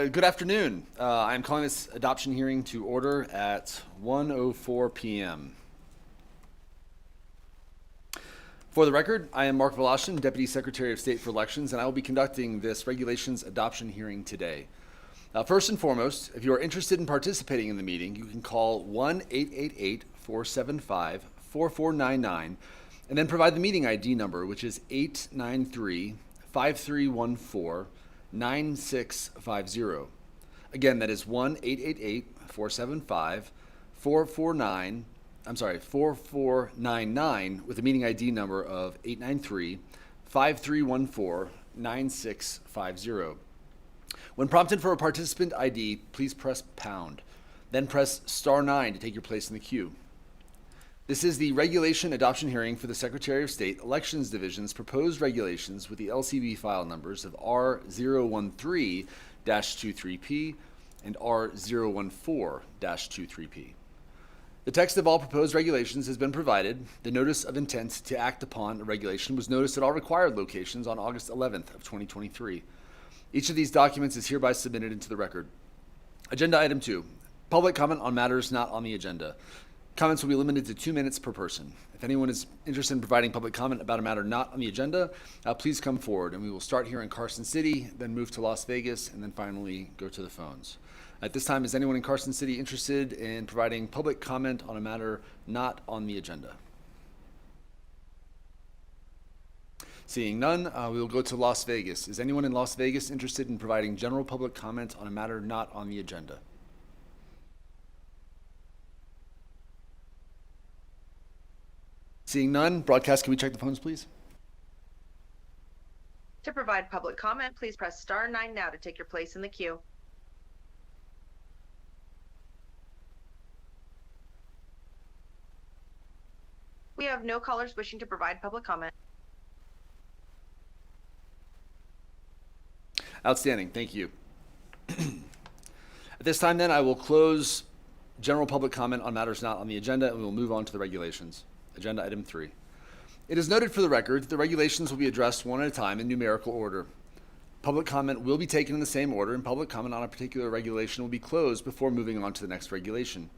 Good afternoon. I'm calling this adoption hearing to order at 1:04 p.m. For the record, I am Mark Voloshin, Deputy Secretary of State for Elections, and I will be conducting this regulations adoption hearing today. First and foremost, if you are interested in participating in the meeting, you can call 1-888-475-4499 and then provide the meeting ID number, which is 893-5314-9650. Again, that is 1-888-475-4499 with a meeting ID number of 893-5314-9650. When prompted for a participant ID, please press pound. Then press *9 to take your place in the queue. This is the regulation adoption hearing for the Secretary of State Elections Division's proposed regulations with the LCB file numbers of R013-23P and R014-23P. The text of all proposed regulations has been provided. The notice of intent to act upon a regulation was noticed at all required locations on August 11th of 2023. Each of these documents is hereby submitted into the record. Agenda item 2, public comment on matters not on the agenda. Comments will be limited to 2 minutes per person. If anyone is interested in providing public comment about a matter not on the agenda, please come forward, and we will start here in Carson City, then move to Las Vegas, and then finally go to the phones. At this time, is anyone in Carson City interested in providing public comment on a matter not on the agenda? Seeing none, we will go to Las Vegas. Is anyone in Las Vegas interested in providing general public comment on a matter not on the agenda? Seeing none, broadcast, can we check the phones, please? To provide public comment, please press *9 now to take your place in the queue. We have no callers wishing to provide public comment. Outstanding, thank you. At this time then, I will close general public comment on matters not on the agenda, and we will move on to the regulations. Agenda item 3. It is noted for the record that the regulations will be addressed one at a time in numerical order. Public comment will be taken in the same order, and public comment on a particular regulation will be closed before moving on to the next regulation.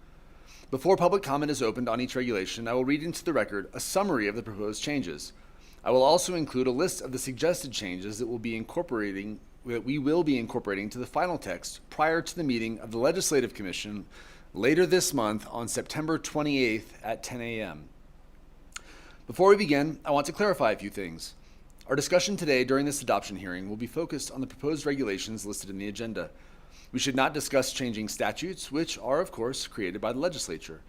Before public comment is opened on each regulation, I will read into the record a summary of the proposed changes. I will also include a list of the suggested changes that we will be incorporating to the final text prior to the meeting of the Legislative Commission later this month on September 28th at 10 a.m. Before we begin, I want to clarify a few things. Our discussion today during this adoption hearing will be focused on the proposed regulations listed in the agenda. We should not discuss changing statutes, which are, of course, created by the legislature.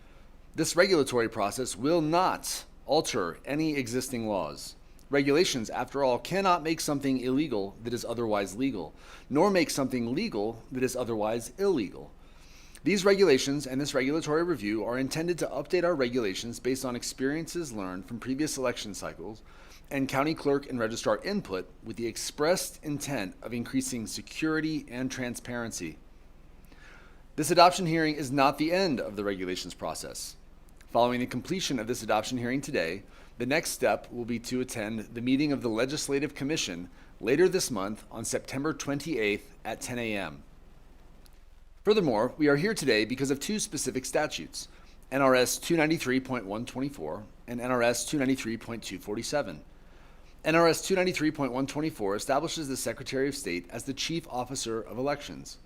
This regulatory process will not alter any existing laws. Regulations, after all, cannot make something illegal that is otherwise legal, nor make something legal that is otherwise illegal. These regulations and this regulatory review are intended to update our regulations based on experiences learned from previous election cycles and county clerk and registrar input with the expressed intent of increasing security and transparency. This adoption hearing is not the end of the regulations process. Following the completion of this adoption hearing today, the next step will be to attend the meeting of the Legislative Commission later this month on September 28th at 10 a.m. Furthermore, we are here today because of two specific statutes, NRS 293.124 and NRS 293.247. NRS 293.124 establishes the Secretary of State as the Chief Officer of Elections.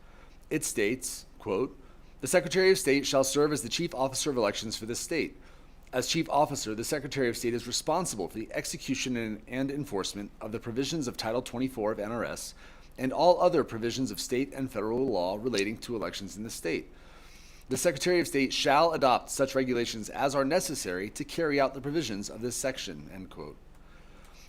It states, quote, "The Secretary of State shall serve as the Chief Officer of Elections for this state. As Chief Officer, the Secretary of State is responsible for the execution and enforcement of the provisions of Title 24 of NRS and all other provisions of state and federal law relating to elections in the state. The Secretary of State shall adopt such regulations as are necessary to carry out the provisions of this section," end quote.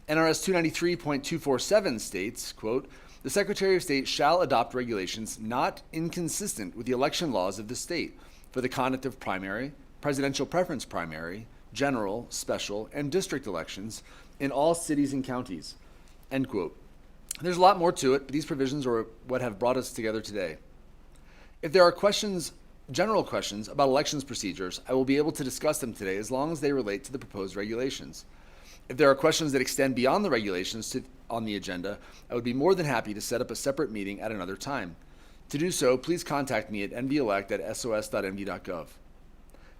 NRS 293.247 states, quote, "The Secretary of State shall adopt regulations not inconsistent with the election laws of the state for the conduct of primary, presidential preference primary, general, special, and district elections in all cities and counties," end quote. There's a lot more to it, but these provisions are what have brought us together today. If there are general questions about elections procedures, I will be able to discuss them today as long as they relate to the proposed regulations. If there are questions that extend beyond the regulations on the agenda, I would be more than happy to set up a separate meeting at another time. To do so, please contact me at nvelect@sos.md.gov.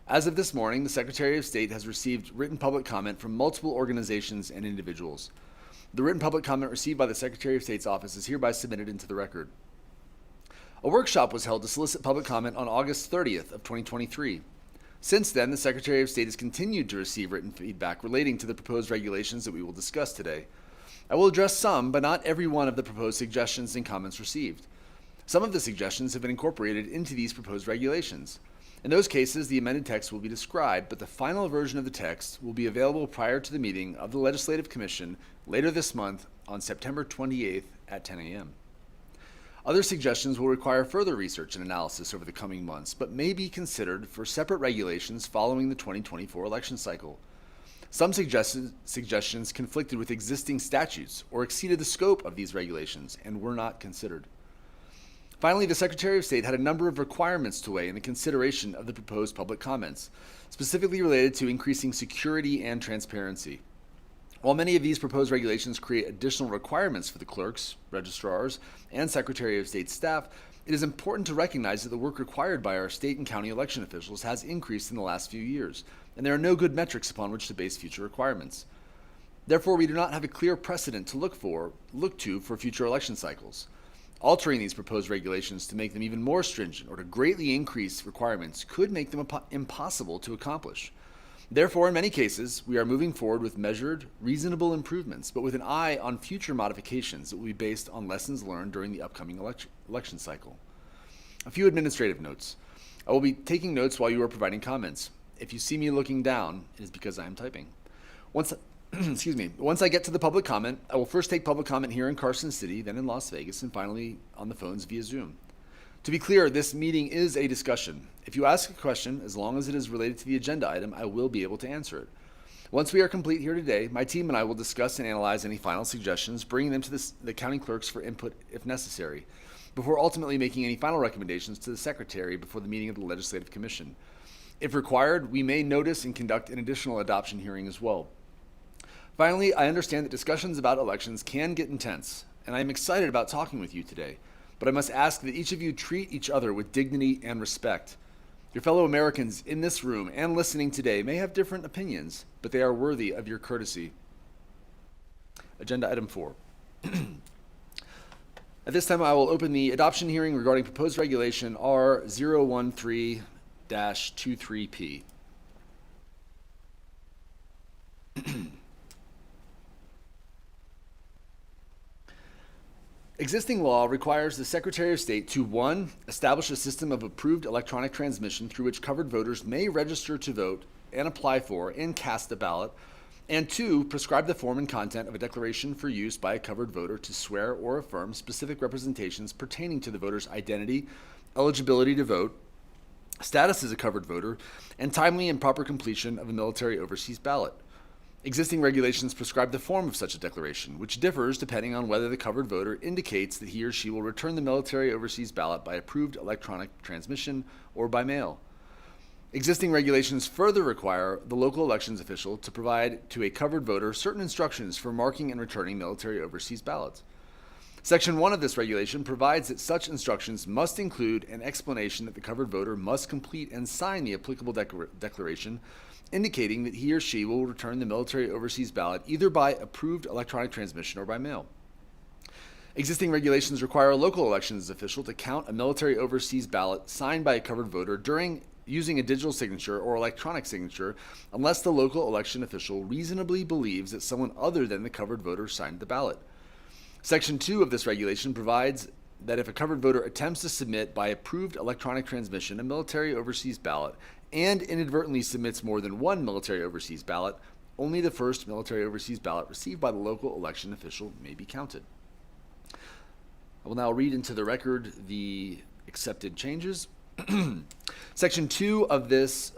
As of this morning, the Secretary of State has received written public comment from multiple organizations and individuals. The written public comment received by the Secretary of State's office is hereby submitted into the record. A workshop was held to solicit public comment on August 30th of 2023. Since then, the Secretary of State has continued to receive written feedback relating to the proposed regulations that we will discuss today. I will address some, but not every one of the proposed suggestions and comments received. Some of the suggestions have been incorporated into these proposed regulations. In those cases, the amended text will be described, but the final version of the text will be available prior to the meeting of the Legislative Commission later this month on September 28th at 10 a.m. Other suggestions will require further research and analysis over the coming months, but may be considered for separate regulations following the 2024 election cycle. Some suggestions conflicted with existing statutes or exceeded the scope of these regulations and were not considered. Finally, the Secretary of State had a number of requirements to weigh in the consideration of the proposed public comments, specifically related to increasing security and transparency. While many of these proposed regulations create additional requirements for the clerks, registrars, and Secretary of State staff, it is important to recognize that the work required by our state and county election officials has increased in the last few years, and there are no good metrics upon which to base future requirements. Therefore, we do not have a clear precedent to look to for future election cycles. Altering these proposed regulations to make them even more stringent or to greatly increase requirements could make them impossible to accomplish. Therefore, in many cases, we are moving forward with measured, reasonable improvements, but with an eye on future modifications that will be based on lessons learned during the upcoming election cycle. A few administrative notes. I will be taking notes while you are providing comments. If you see me looking down, it is because I am typing. Once I get to the public comment, I will first take public comment here in Carson City, then in Las Vegas, and finally on the phones via Zoom. To be clear, this meeting is a discussion. If you ask a question, as long as it is related to the agenda item, I will be able to answer it. Once we are complete here today, my team and I will discuss and analyze any final suggestions, bringing them to the county clerks for input if necessary, before ultimately making any final recommendations to the Secretary before the meeting of the Legislative Commission. If required, we may notice and conduct an additional adoption hearing as well. Finally, I understand that discussions about elections can get intense, and I am excited about talking with you today, but I must ask that each of you treat each other with dignity and respect. Your fellow Americans in this room and listening today may have different opinions, but they are worthy of your courtesy. Agenda item 4. At this time, I will open the adoption hearing regarding proposed regulation R013-23P. Existing law requires the Secretary of State to 1. Establish a system of approved electronic transmission through which covered voters may register to vote and apply for and cast a ballot, and 2. Prescribe the form and content of a declaration for use by a covered voter to swear or affirm specific representations pertaining to the voter's identity, eligibility to vote, status as a covered voter, and timely and proper completion of a military overseas ballot. Existing regulations prescribe the form of such a declaration, which differs depending on whether the covered voter indicates that he or she will return the military overseas ballot by approved electronic transmission or by mail. Existing regulations further require the local elections official to provide to a covered voter certain instructions for marking and returning military overseas ballots. Section 1 of this regulation provides that such instructions must include an explanation that the covered voter must complete and sign the applicable declaration indicating that he or she will return the military overseas ballot either by approved electronic transmission or by mail. Existing regulations require a local elections official to count a military overseas ballot signed by a covered voter during using a digital signature or electronic signature unless the local election official reasonably believes that someone other than the covered voter signed the ballot. Section 2 of this regulation provides that if a covered voter attempts to submit by approved electronic transmission a military overseas ballot and inadvertently submits more than one military overseas ballot, only the first military overseas ballot received by the local election official may be counted. I will now read into the record the accepted changes. Section 2 of this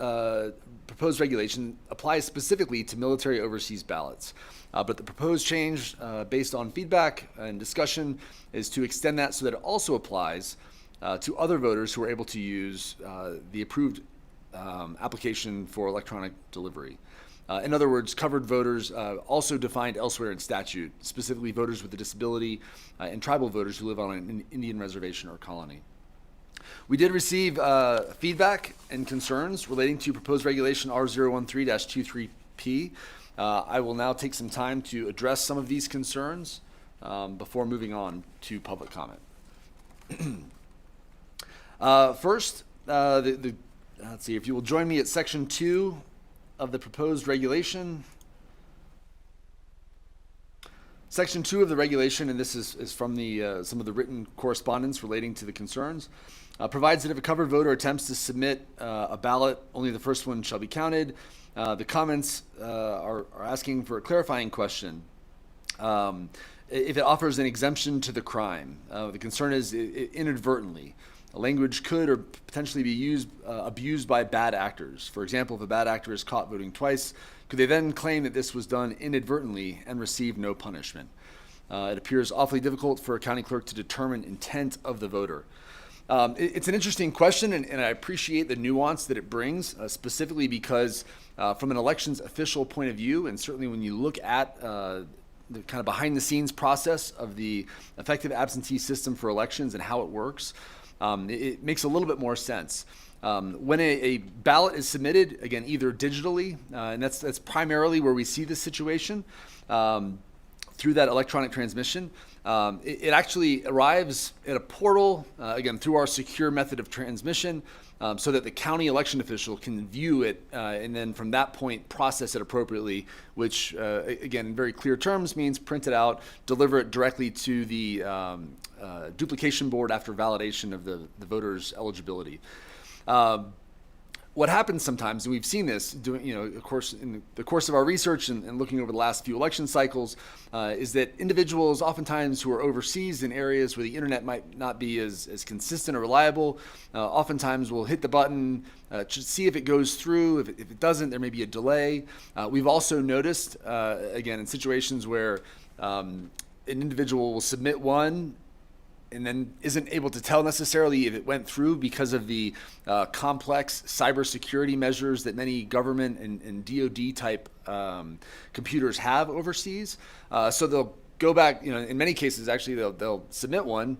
proposed regulation applies specifically to military overseas ballots, but the proposed change based on feedback and discussion is to extend that so that it also applies to other voters who are able to use the approved application for electronic delivery. In other words, covered voters also defined elsewhere in statute, specifically voters with a disability and tribal voters who live on an Indian reservation or colony. We did receive feedback and concerns relating to proposed regulation R013-23P. I will now take some time to address some of these concerns before moving on to public comment. First, let's see, if you will join me at section 2 of the proposed regulation. Section 2 of the regulation, and this is from the some of the written correspondence relating to the concerns, provides that if a covered voter attempts to submit a ballot, only the first one shall be counted. The comments are asking for a clarifying question. If it offers an exemption to the crime, the concern is inadvertently. Language could or potentially be abused by bad actors. For example, if a bad actor is caught voting twice, could they then claim that this was done inadvertently and receive no punishment? It appears awfully difficult for a county clerk to determine intent of the voter. It's an interesting question, and I appreciate the nuance that it brings, specifically because from an elections official point of view, and certainly when you look at the kind of behind the scenes process of the effective absentee system for elections and how it works, it makes a little bit more sense. When a ballot is submitted, again, either digitally, and that's primarily where we see this situation, through that electronic transmission, it actually arrives at a portal, again, through our secure method of transmission, so that the county election official can view it and then from that point process it appropriately, which, again, in very clear terms means print it out, deliver it directly to the duplication board after validation of the voter's eligibility. What happens sometimes, and we've seen this doing, of course, in the course of our research and looking over the last few election cycles, is that individuals oftentimes who are overseas in areas where the internet might not be as consistent or reliable, oftentimes will hit the button to see if it goes through. If it doesn't, there may be a delay. We've also noticed, again, in situations where an individual will submit one and then isn't able to tell necessarily if it went through because of the complex cybersecurity measures that many government and DoD type computers have overseas. So they'll go back, in many cases, actually, they'll submit one,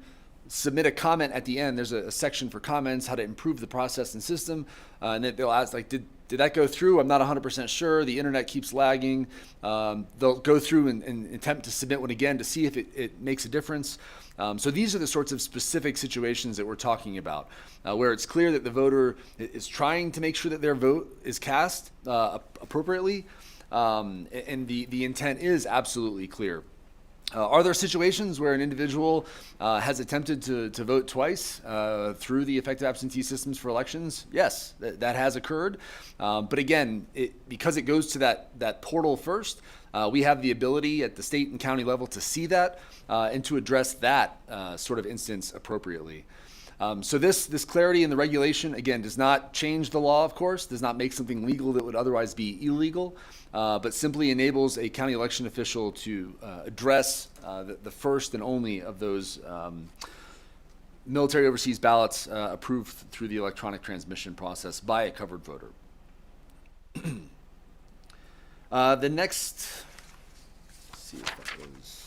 submit a comment at the end. There's a section for comments, how to improve the process and system. And then they'll ask, like, did that go through? I'm not 100% sure. The internet keeps lagging. They'll go through and attempt to submit one again to see if it makes a difference. So these are the sorts of specific situations that we're talking about, where it's clear that the voter is trying to make sure that their vote is cast appropriately, and the intent is absolutely clear. Are there situations where an individual has attempted to vote twice through the effective absentee systems for elections? Yes, that has occurred. But again, because it goes to that portal first, we have the ability at the state and county level to see that and to address that sort of instance appropriately. So this clarity in the regulation, again, does not change the law, of course, does not make something legal that would otherwise be illegal, but simply enables a county election official to address the first and only of those military overseas ballots approved through the electronic transmission process by a covered voter. The next, let's see if that was,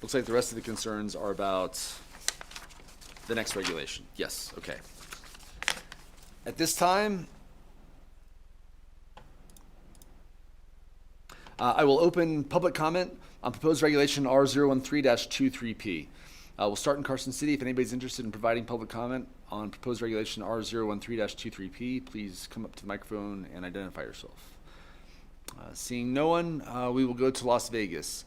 looks like the rest of the concerns are about the next regulation. Yes, okay. At this time, I will open public comment on proposed regulation R013-23P. We'll start in Carson City. If anybody's interested in providing public comment on proposed regulation R013-23P, please come up to the microphone and identify yourself. Seeing no one, we will go to Las Vegas.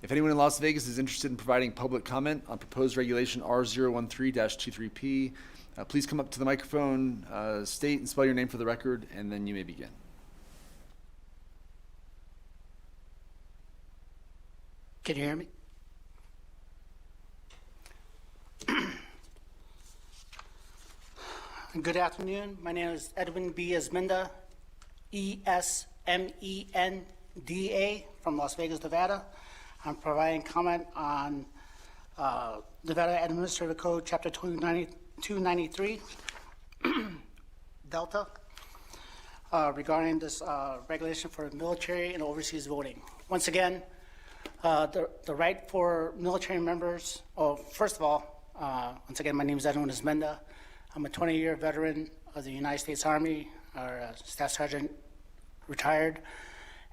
If anyone in Las Vegas is interested in providing public comment on proposed regulation R013-23P, please come up to the microphone, state and spell your name for the record, and then you may begin. Can you hear me? Good afternoon. My name is Edwin B. Esmenda, E-S-M-E-N-D-A, from Las Vegas, Nevada. I'm providing comment on Nevada Administrative Code, Chapter 293, Delta, regarding this regulation for military and overseas voting. Once again, the right for military members, first of all, Once again, my name is Edwin Ismenda. I'm a 20-year veteran of the United States Army, or Staff Sergeant retired.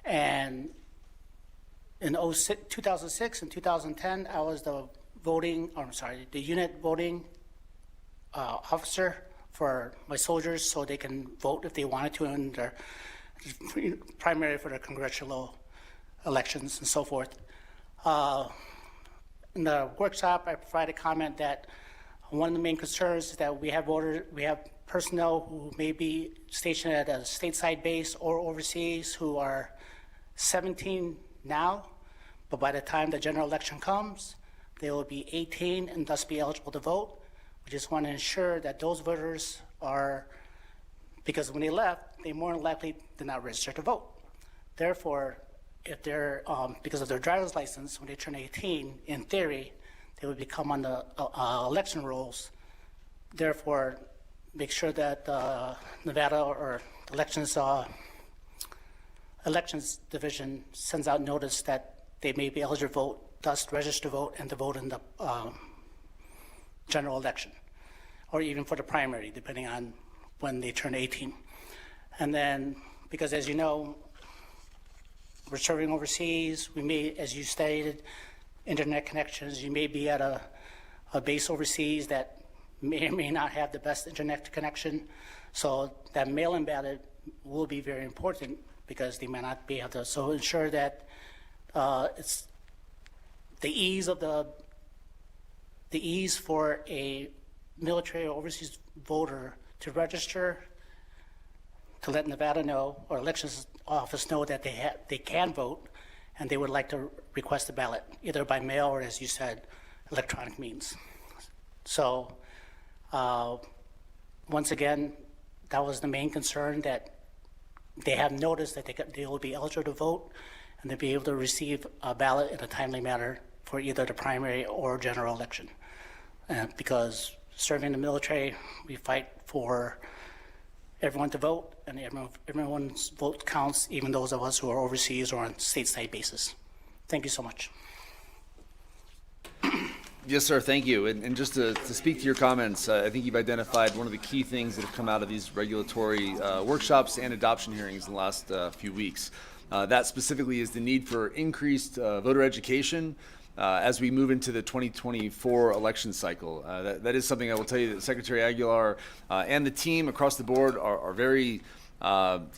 And in 2006 and 2010, I was the unit voting officer for my soldiers so they can vote if they wanted to in their primary for their congressional elections and so forth. In the workshop, I provided comment that one of the main concerns is that we have personnel who may be stationed at a stateside base or overseas who are 17 now, but by the time the general election comes, they will be 18 and thus be eligible to vote. We just want to ensure that those voters are, because when they left, they more than likely did not register to vote. Therefore, if they're, because of their driver's license, when they turn 18, in theory, they would become on the election rolls. Therefore, make sure that Nevada or elections division sends out notice that they may be eligible to vote, thus register to vote and to vote in the general election, or even for the primary, depending on when they turn 18. And then, because as you know, we're serving overseas, we may, as you stated, internet connections, you may be at a base overseas that may or may not have the best internet connection. So that mail-in ballot will be very important because they may not be able to. So ensure that it's the ease for a military or overseas voter to register, to let Nevada know, or elections office know that they can vote, and they would like to request a ballot, either by mail or, as you said, electronic means. So once again, that was the main concern, that they have noticed that they will be eligible to vote, and they'll be able to receive a ballot in a timely manner for either the primary or general election. Because serving in the military, we fight for everyone to vote, and everyone's vote counts, even those of us who are overseas or on stateside basis. Thank you so much. Yes, sir. Thank you. And just to speak to your comments, I think you've identified one of the key things that have come out of these regulatory workshops and adoption hearings in the last few weeks. That specifically is the need for increased voter education as we move into the 2024 election cycle. That is something I will tell you that Secretary Aguilar and the team across the board are very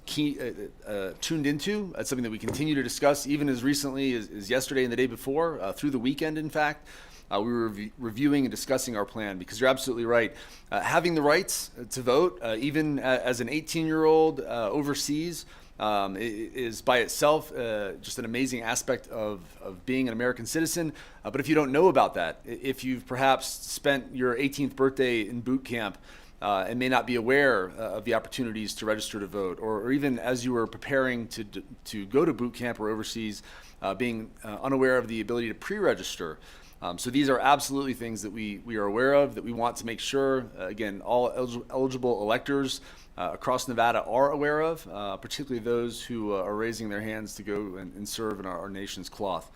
tuned into. That's something that we continue to discuss even as recently as yesterday and the day before, through the weekend, in fact. We were reviewing and discussing our plan, because you're absolutely right. Having the rights to vote, even as an 18-year-old overseas, is by itself just an amazing aspect of being an American citizen. But if you don't know about that, if you've perhaps spent your 18th birthday in boot camp and may not be aware of the opportunities to register to vote, or even as you were preparing to go to boot camp or overseas, being unaware of the ability to pre-register. So these are absolutely things that we are aware of, that we want to make sure, again, all eligible electors across Nevada are aware of, particularly those who are raising their hands to go and serve in our nation's cloth.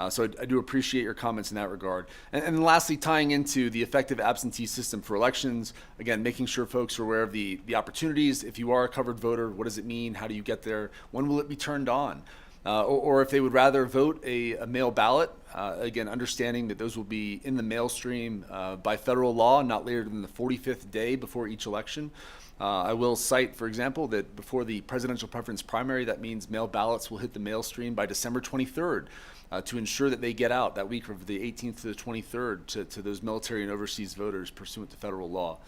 So I do appreciate your comments in that regard. And lastly, tying into the effective absentee system for elections, again, making sure folks are aware of the opportunities. If you are a covered voter, what does it mean? How do you get there? When will it be turned on? Or if they would rather vote a mail ballot, again, understanding that those will be in the mail stream by federal law, not later than the 45th day before each election. I will cite, for example, that before the presidential preference primary, that means mail ballots will hit the mail stream by December 23rd to ensure that they get out that week of the 18th to the 23rd to those military and overseas voters pursuant to federal law.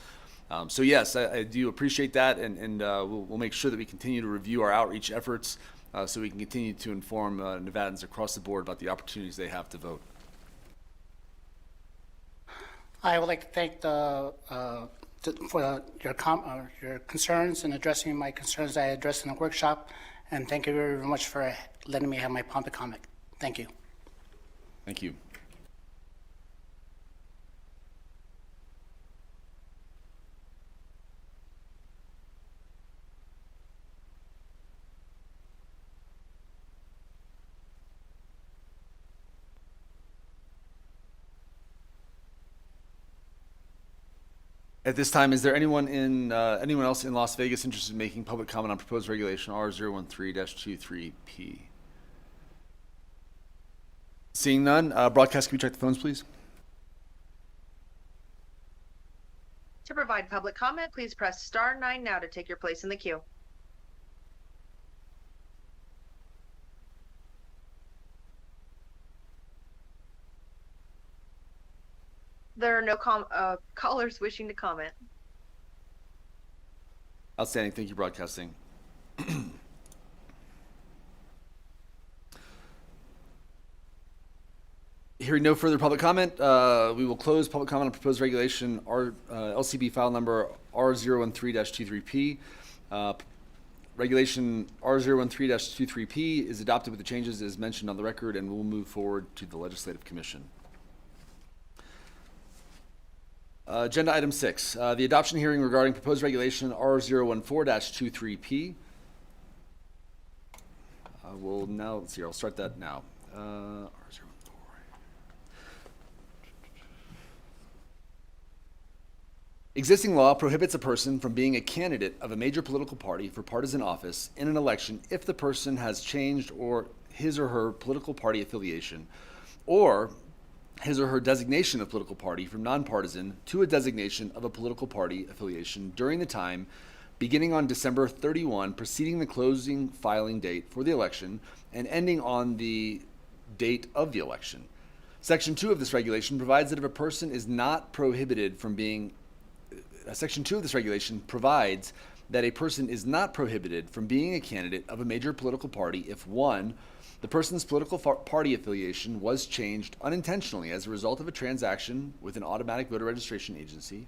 So yes, I do appreciate that, and we'll make sure that we continue to review our outreach efforts so we can continue to inform Nevadans across the board about the opportunities they have to vote. I would like to thank for your concerns and addressing my concerns I addressed in the workshop, and thank you very much for letting me have my public comment. Thank you. Thank you. At this time, is there anyone else in Las Vegas interested in making public comment on proposed regulation R013-23P? Seeing none, broadcast, can we check the phones, please? To provide public comment, please press star 9 now to take your place in the queue. There are no callers wishing to comment. Outstanding. Thank you, broadcasting. Hearing no further public comment, we will close public comment on proposed regulation LCB file number R013-23P. Regulation R013-23P is adopted with the changes as mentioned on the record and will move forward to the Legislative Commission. Agenda item 6, the adoption hearing regarding proposed regulation R014-23P. Let's see, I'll start that now. R014. Existing law prohibits a person from being a candidate of a major political party for partisan office in an election if the person has changed or his or her political party affiliation, or his or her designation of political party from nonpartisan to a designation of a political party affiliation during the time beginning on December 31 preceding the closing filing date for the election and ending on the date of the election. Section 2 of this regulation provides that if a person is not prohibited from being Section 2 of this regulation provides that a person is not prohibited from being a candidate of a major political party if 1, the person's political party affiliation was changed unintentionally as a result of a transaction with an automatic voter registration agency,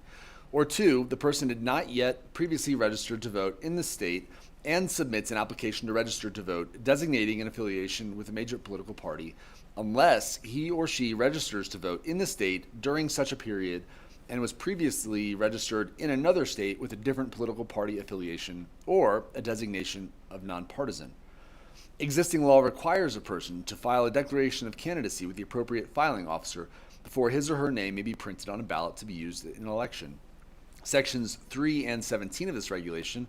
or 2, the person had not yet previously registered to vote in the state and submits an application to register to vote designating an affiliation with a major political party unless he or she registers to vote in the state during such a period and was previously registered in another state with a different political party affiliation or a designation of nonpartisan. Existing law requires a person to file a declaration of candidacy with the appropriate filing officer before his or her name may be printed on a ballot to be used in an election. Sections 3 and 17 of this regulation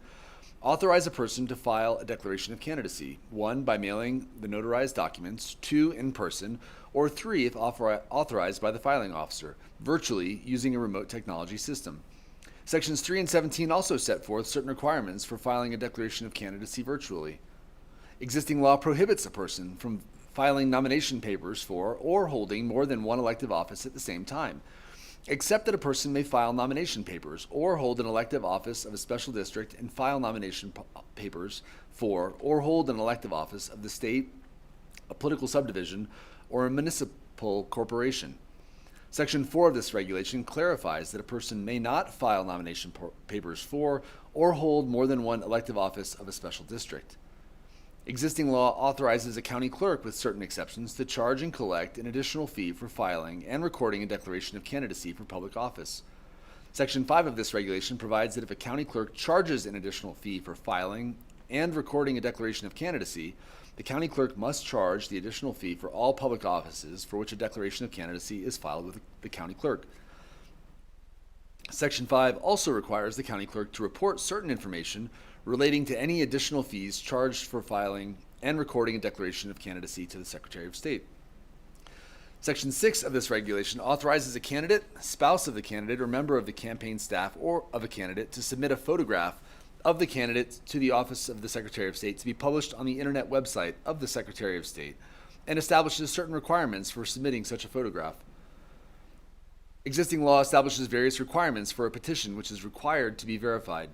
authorize a person to file a declaration of candidacy, 1, by mailing the notarized documents, 2, in person, or 3, if authorized by the filing officer, virtually using a remote technology system. Sections 3 and 17 also set forth certain requirements for filing a declaration of candidacy virtually. Existing law prohibits a person from filing nomination papers for or holding more than one elective office at the same time, except that a person may file nomination papers or hold an elective office of a special district and file nomination papers for or hold an elective office of the state, a political subdivision, or a municipal corporation. Section 4 of this regulation clarifies that a person may not file nomination papers for or hold more than one elective office of a special district. Existing law authorizes a county clerk, with certain exceptions, to charge and collect an additional fee for filing and recording a declaration of candidacy for public office. Section 5 of this regulation provides that if a county clerk charges an additional fee for filing and recording a declaration of candidacy, the county clerk must charge the additional fee for all public offices for which a declaration of candidacy is filed with the county clerk. Section 5 also requires the county clerk to report certain information relating to any additional fees charged for filing and recording a declaration of candidacy to the Secretary of State. Section 6 of this regulation authorizes a candidate, spouse of the candidate, or member of the campaign staff or of a candidate to submit a photograph of the candidate to the Office of the Secretary of State to be published on the internet website of the Secretary of State and establishes certain requirements for submitting such a photograph. Existing law establishes various requirements for a petition which is required to be verified.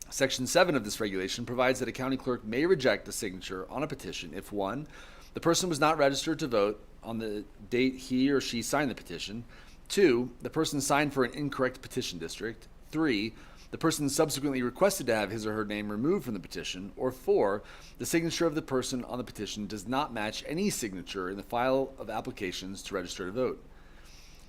Section 7 of this regulation provides that a county clerk may reject a signature on a petition if 1, the person was not registered to vote on the date he or she signed the petition, 2, the person signed for an incorrect petition district, 3, the person subsequently requested to have his or her name removed from the petition, or 4, the signature of the person on the petition does not match any signature in the file of applications to register to vote.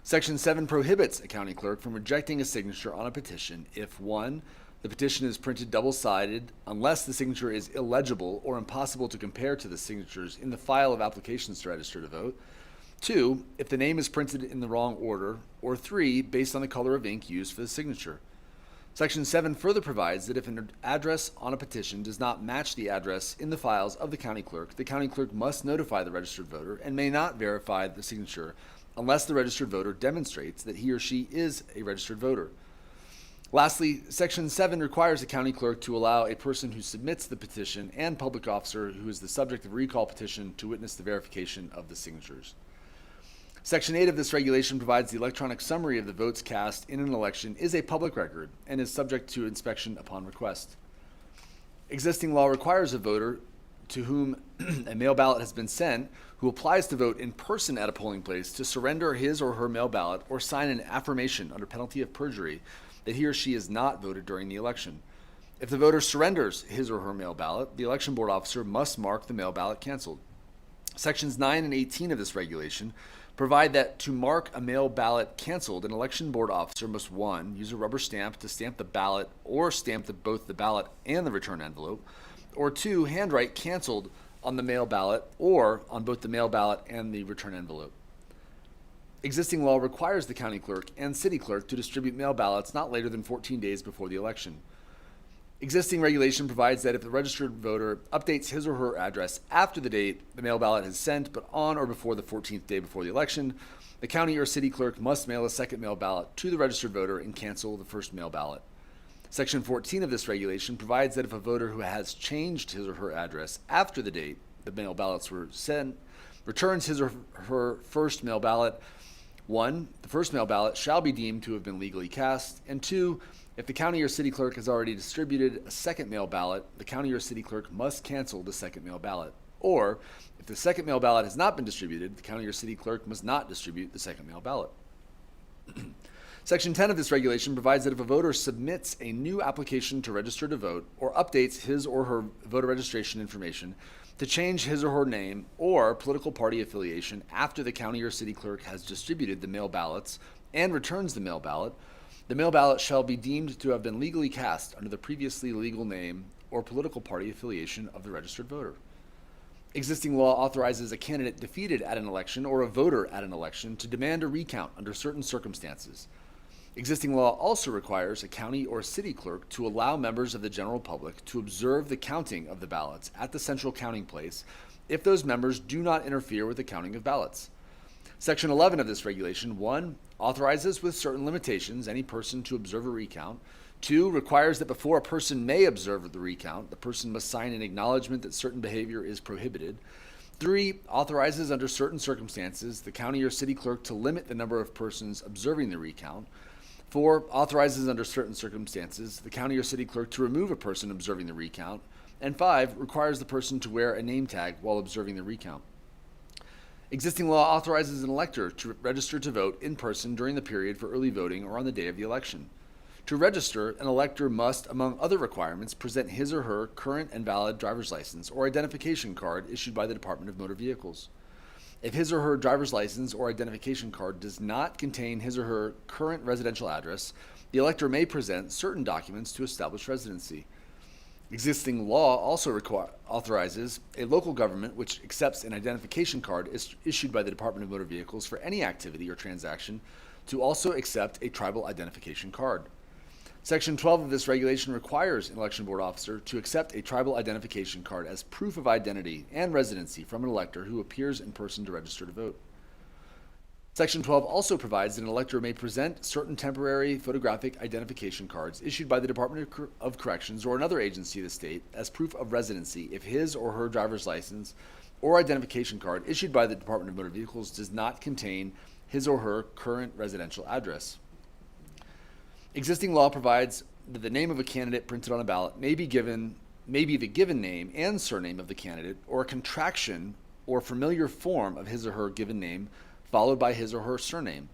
Section 7 prohibits a county clerk from rejecting a signature on a petition if 1, the petition is printed double-sided unless the signature is illegible or impossible to compare to the signatures in the file of applications to register to vote, 2, if the name is printed in the wrong order, or 3, based on the color of ink used for the signature. Section 7 further provides that if an address on a petition does not match the address in the files of the county clerk must notify the registered voter and may not verify the signature unless the registered voter demonstrates that he or she is a registered voter. Lastly, Section 7 requires the county clerk to allow a person who submits the petition and public officer who is the subject of a recall petition to witness the verification of the signatures. Section 8 of this regulation provides the electronic summary of the votes cast in an election is a public record and is subject to inspection upon request. Existing law requires a voter to whom a mail ballot has been sent who applies to vote in person at a polling place to surrender his or her mail ballot or sign an affirmation under penalty of perjury that he or she has not voted during the election. If the voter surrenders his or her mail ballot, the election board officer must mark the mail ballot canceled. Sections 9 and 18 of this regulation provide that to mark a mail ballot canceled, an election board officer must 1. Use a rubber stamp to stamp the ballot or stamp both the ballot and the return envelope, or 2. Handwrite canceled on the mail ballot or on both the mail ballot and the return envelope. Existing law requires the county clerk and city clerk to distribute mail ballots not later than 14 days before the election. Existing regulation provides that if the registered voter updates his or her address after the date the mail ballot is sent, but on or before the 14th day before the election, the county or city clerk must mail a second mail ballot to the registered voter and cancel the first mail ballot. Section 14 of this regulation provides that if a voter who has changed his or her address after the date the mail ballots were sent returns his or her first mail ballot, 1. The first mail ballot shall be deemed to have been legally cast, and 2. If the county or city clerk has already distributed a second mail ballot, the county or city clerk must cancel the second mail ballot. Or, if the second mail ballot has not been distributed, the county or city clerk must not distribute the second mail ballot. Section 10 of this regulation provides that if a voter submits a new application to register to vote or updates his or her voter registration information to change his or her name or political party affiliation after the county or city clerk has distributed the mail ballots and returns the mail ballot shall be deemed to have been legally cast under the previously legal name or political party affiliation of the registered voter. Existing law authorizes a candidate defeated at an election or a voter at an election to demand a recount under certain circumstances. Existing law also requires a county or city clerk to allow members of the general public to observe the counting of the ballots at the central counting place if those members do not interfere with the counting of ballots. Section 11 of this regulation, 1. Authorizes with certain limitations any person to observe a recount. 2. Requires that before a person may observe the recount, the person must sign an acknowledgement that certain behavior is prohibited. 3. Authorizes under certain circumstances the county or city clerk to limit the number of persons observing the recount. 4. Authorizes under certain circumstances the county or city clerk to remove a person observing the recount. And 5. Requires the person to wear a name tag while observing the recount. Existing law authorizes an elector to register to vote in person during the period for early voting or on the day of the election. To register, an elector must, among other requirements, present his or her current and valid driver's license or identification card issued by the Department of Motor Vehicles. If his or her driver's license or identification card does not contain his or her current residential address, the elector may present certain documents to establish residency. Existing law also authorizes a local government which accepts an identification card issued by the Department of Motor Vehicles for any activity or transaction to also accept a tribal identification card. Section 12 of this regulation requires an election board officer to accept a tribal identification card as proof of identity and residency from an elector who appears in person to register to vote. Section 12 also provides that an elector may present certain temporary photographic identification cards issued by the Department of Corrections or another agency of the state as proof of residency if his or her driver's license or identification card issued by the Department of Motor Vehicles does not contain his or her current residential address. Existing law provides that the name of a candidate printed on a ballot may be the given name and surname of the candidate or a contraction or familiar form of his or her given name followed by his or her surname.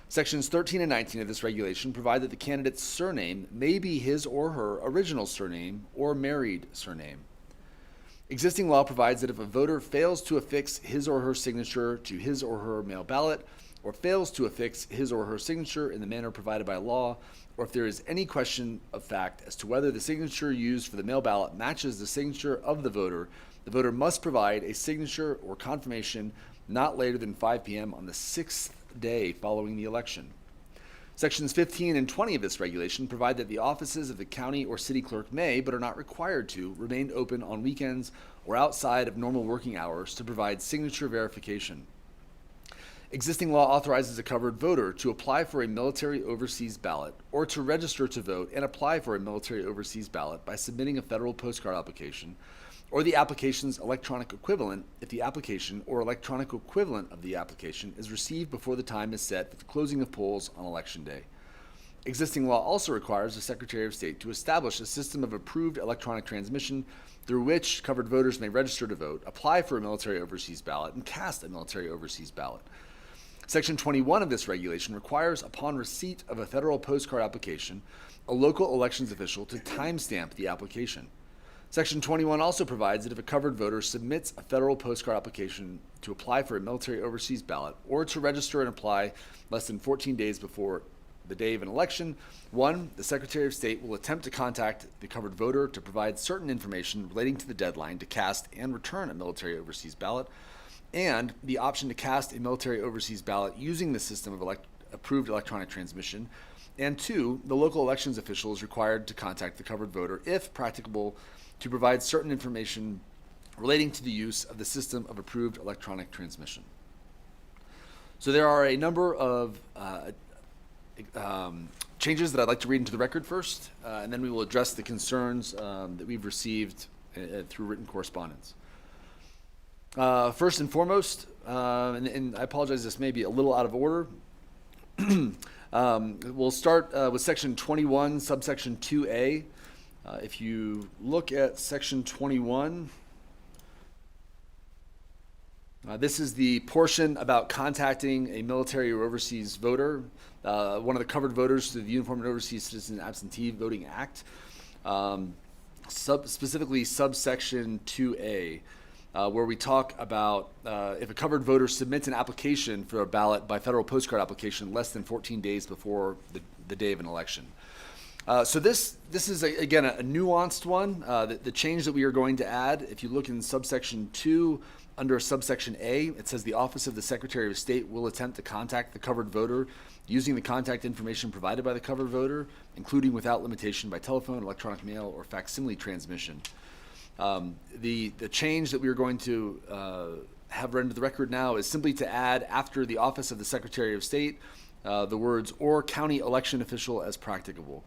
Sections 13 and 19 of this regulation provide that the candidate's surname may be his or her original surname or married surname. Existing law provides that if a voter fails to affix his or her signature to his or her mail ballot, or fails to affix his or her signature in the manner provided by law, or if there is any question of fact as to whether the signature used for the mail ballot matches the signature of the voter must provide a signature or confirmation not later than 5 p.m. on the 6th day following the election. Sections 15 and 20 of this regulation provide that the offices of the county or city clerk may, but are not required to, remain open on weekends or outside of normal working hours to provide signature verification. Existing law authorizes a covered voter to apply for a military overseas ballot or to register to vote and apply for a military overseas ballot by submitting a federal postcard application or the application's electronic equivalent if the application or electronic equivalent of the application is received before the time is set for the closing of polls on Election Day. Existing law also requires the Secretary of State to establish a system of approved electronic transmission through which covered voters may register to vote, apply for a military overseas ballot, and cast a military overseas ballot. Section 21 of this regulation requires, upon receipt of a federal postcard application, a local elections official to timestamp the application. Section 21 also provides that if a covered voter submits a federal postcard application to apply for a military overseas ballot or to register and apply less than 14 days before the day of an election, 1, the Secretary of State will attempt to contact the covered voter to provide certain information relating to the deadline to cast and return a military overseas ballot, and the option to cast a military overseas ballot using the system of approved electronic transmission. And 2, the local elections official is required to contact the covered voter, if practicable, to provide certain information relating to the use of the system of approved electronic transmission. So there are a number of changes that I'd like to read into the record first, and then we will address the concerns that we've received through written correspondence. First and foremost, and I apologize, this may be a little out of order. We'll start with Section 21, subsection 2A. If you look at Section 21, this is the portion about contacting a military or overseas voter, one of the covered voters through the Uniform and Overseas Citizen Absentee Voting Act, specifically subsection 2A. Where we talk about if a covered voter submits an application for a ballot by federal postcard application less than 14 days before the day of an election. So this is, again, a nuanced one. The change that we are going to add, if you look in subsection 2, under subsection A, it says the Office of the Secretary of State will attempt to contact the covered voter using the contact information provided by the covered voter, including without limitation by telephone, electronic mail, or facsimile transmission. The change that we are going to have read into the record now is simply to add, after the Office of the Secretary of State, the words "or county election official as practicable."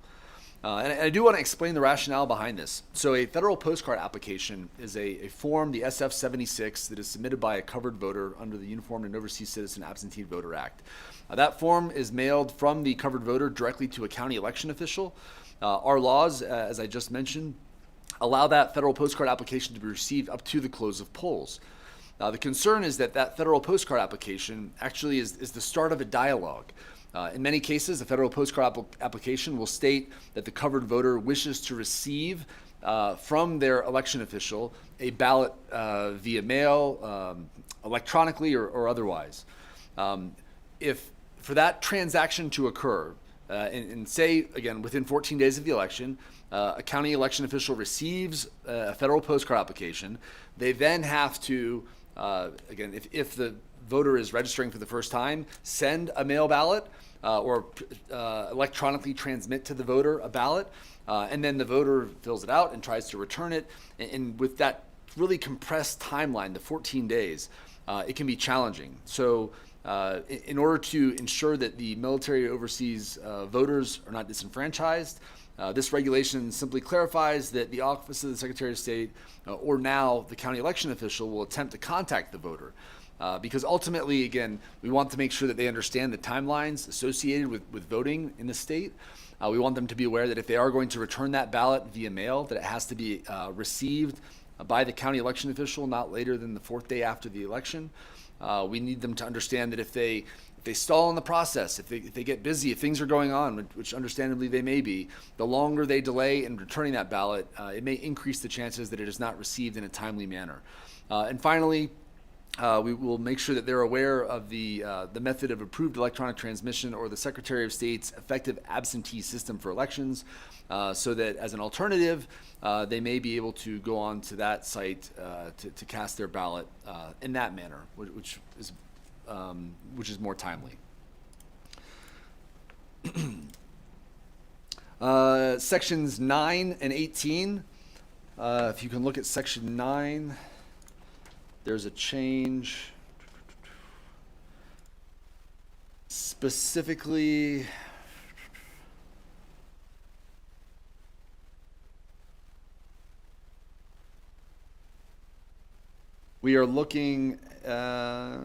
And I do want to explain the rationale behind this. So a federal postcard application is a form, the SF-76, that is submitted by a covered voter under the Uniformed and Overseas Citizen Absentee Voter Act. That form is mailed from the covered voter directly to a county election official. Our laws, as I just mentioned, allow that federal postcard application to be received up to the close of polls. The concern is that federal postcard application actually is the start of a dialogue. In many cases, a federal postcard application will state that the covered voter wishes to receive from their election official a ballot via mail, electronically, or otherwise. If for that transaction to occur, and say, again, within 14 days of the election, a county election official receives a federal postcard application, they then have to, again, if the voter is registering for the first time, send a mail ballot or electronically transmit to the voter a ballot, and then the voter fills it out and tries to return it. And with that really compressed timeline, the 14 days, it can be challenging. So in order to ensure that the military overseas voters are not disenfranchised, this regulation simply clarifies that the Office of the Secretary of State, or now the county election official, will attempt to contact the voter. Because ultimately, again, we want to make sure that they understand the timelines associated with voting in the state. We want them to be aware that if they are going to return that ballot via mail, that it has to be received by the county election official not later than the 4th day after the election. We need them to understand that if they stall in the process, if they get busy, if things are going on, which understandably they may be, the longer they delay in returning that ballot, it may increase the chances that it is not received in a timely manner. And finally, we will make sure that they're aware of the method of approved electronic transmission or the Secretary of State's effective absentee system for elections, so that as an alternative, they may be able to go on to that site to cast their ballot in that manner, which is more timely. Sections 9 and 18. If you can look at section 9, there's a change. Specifically, we are looking at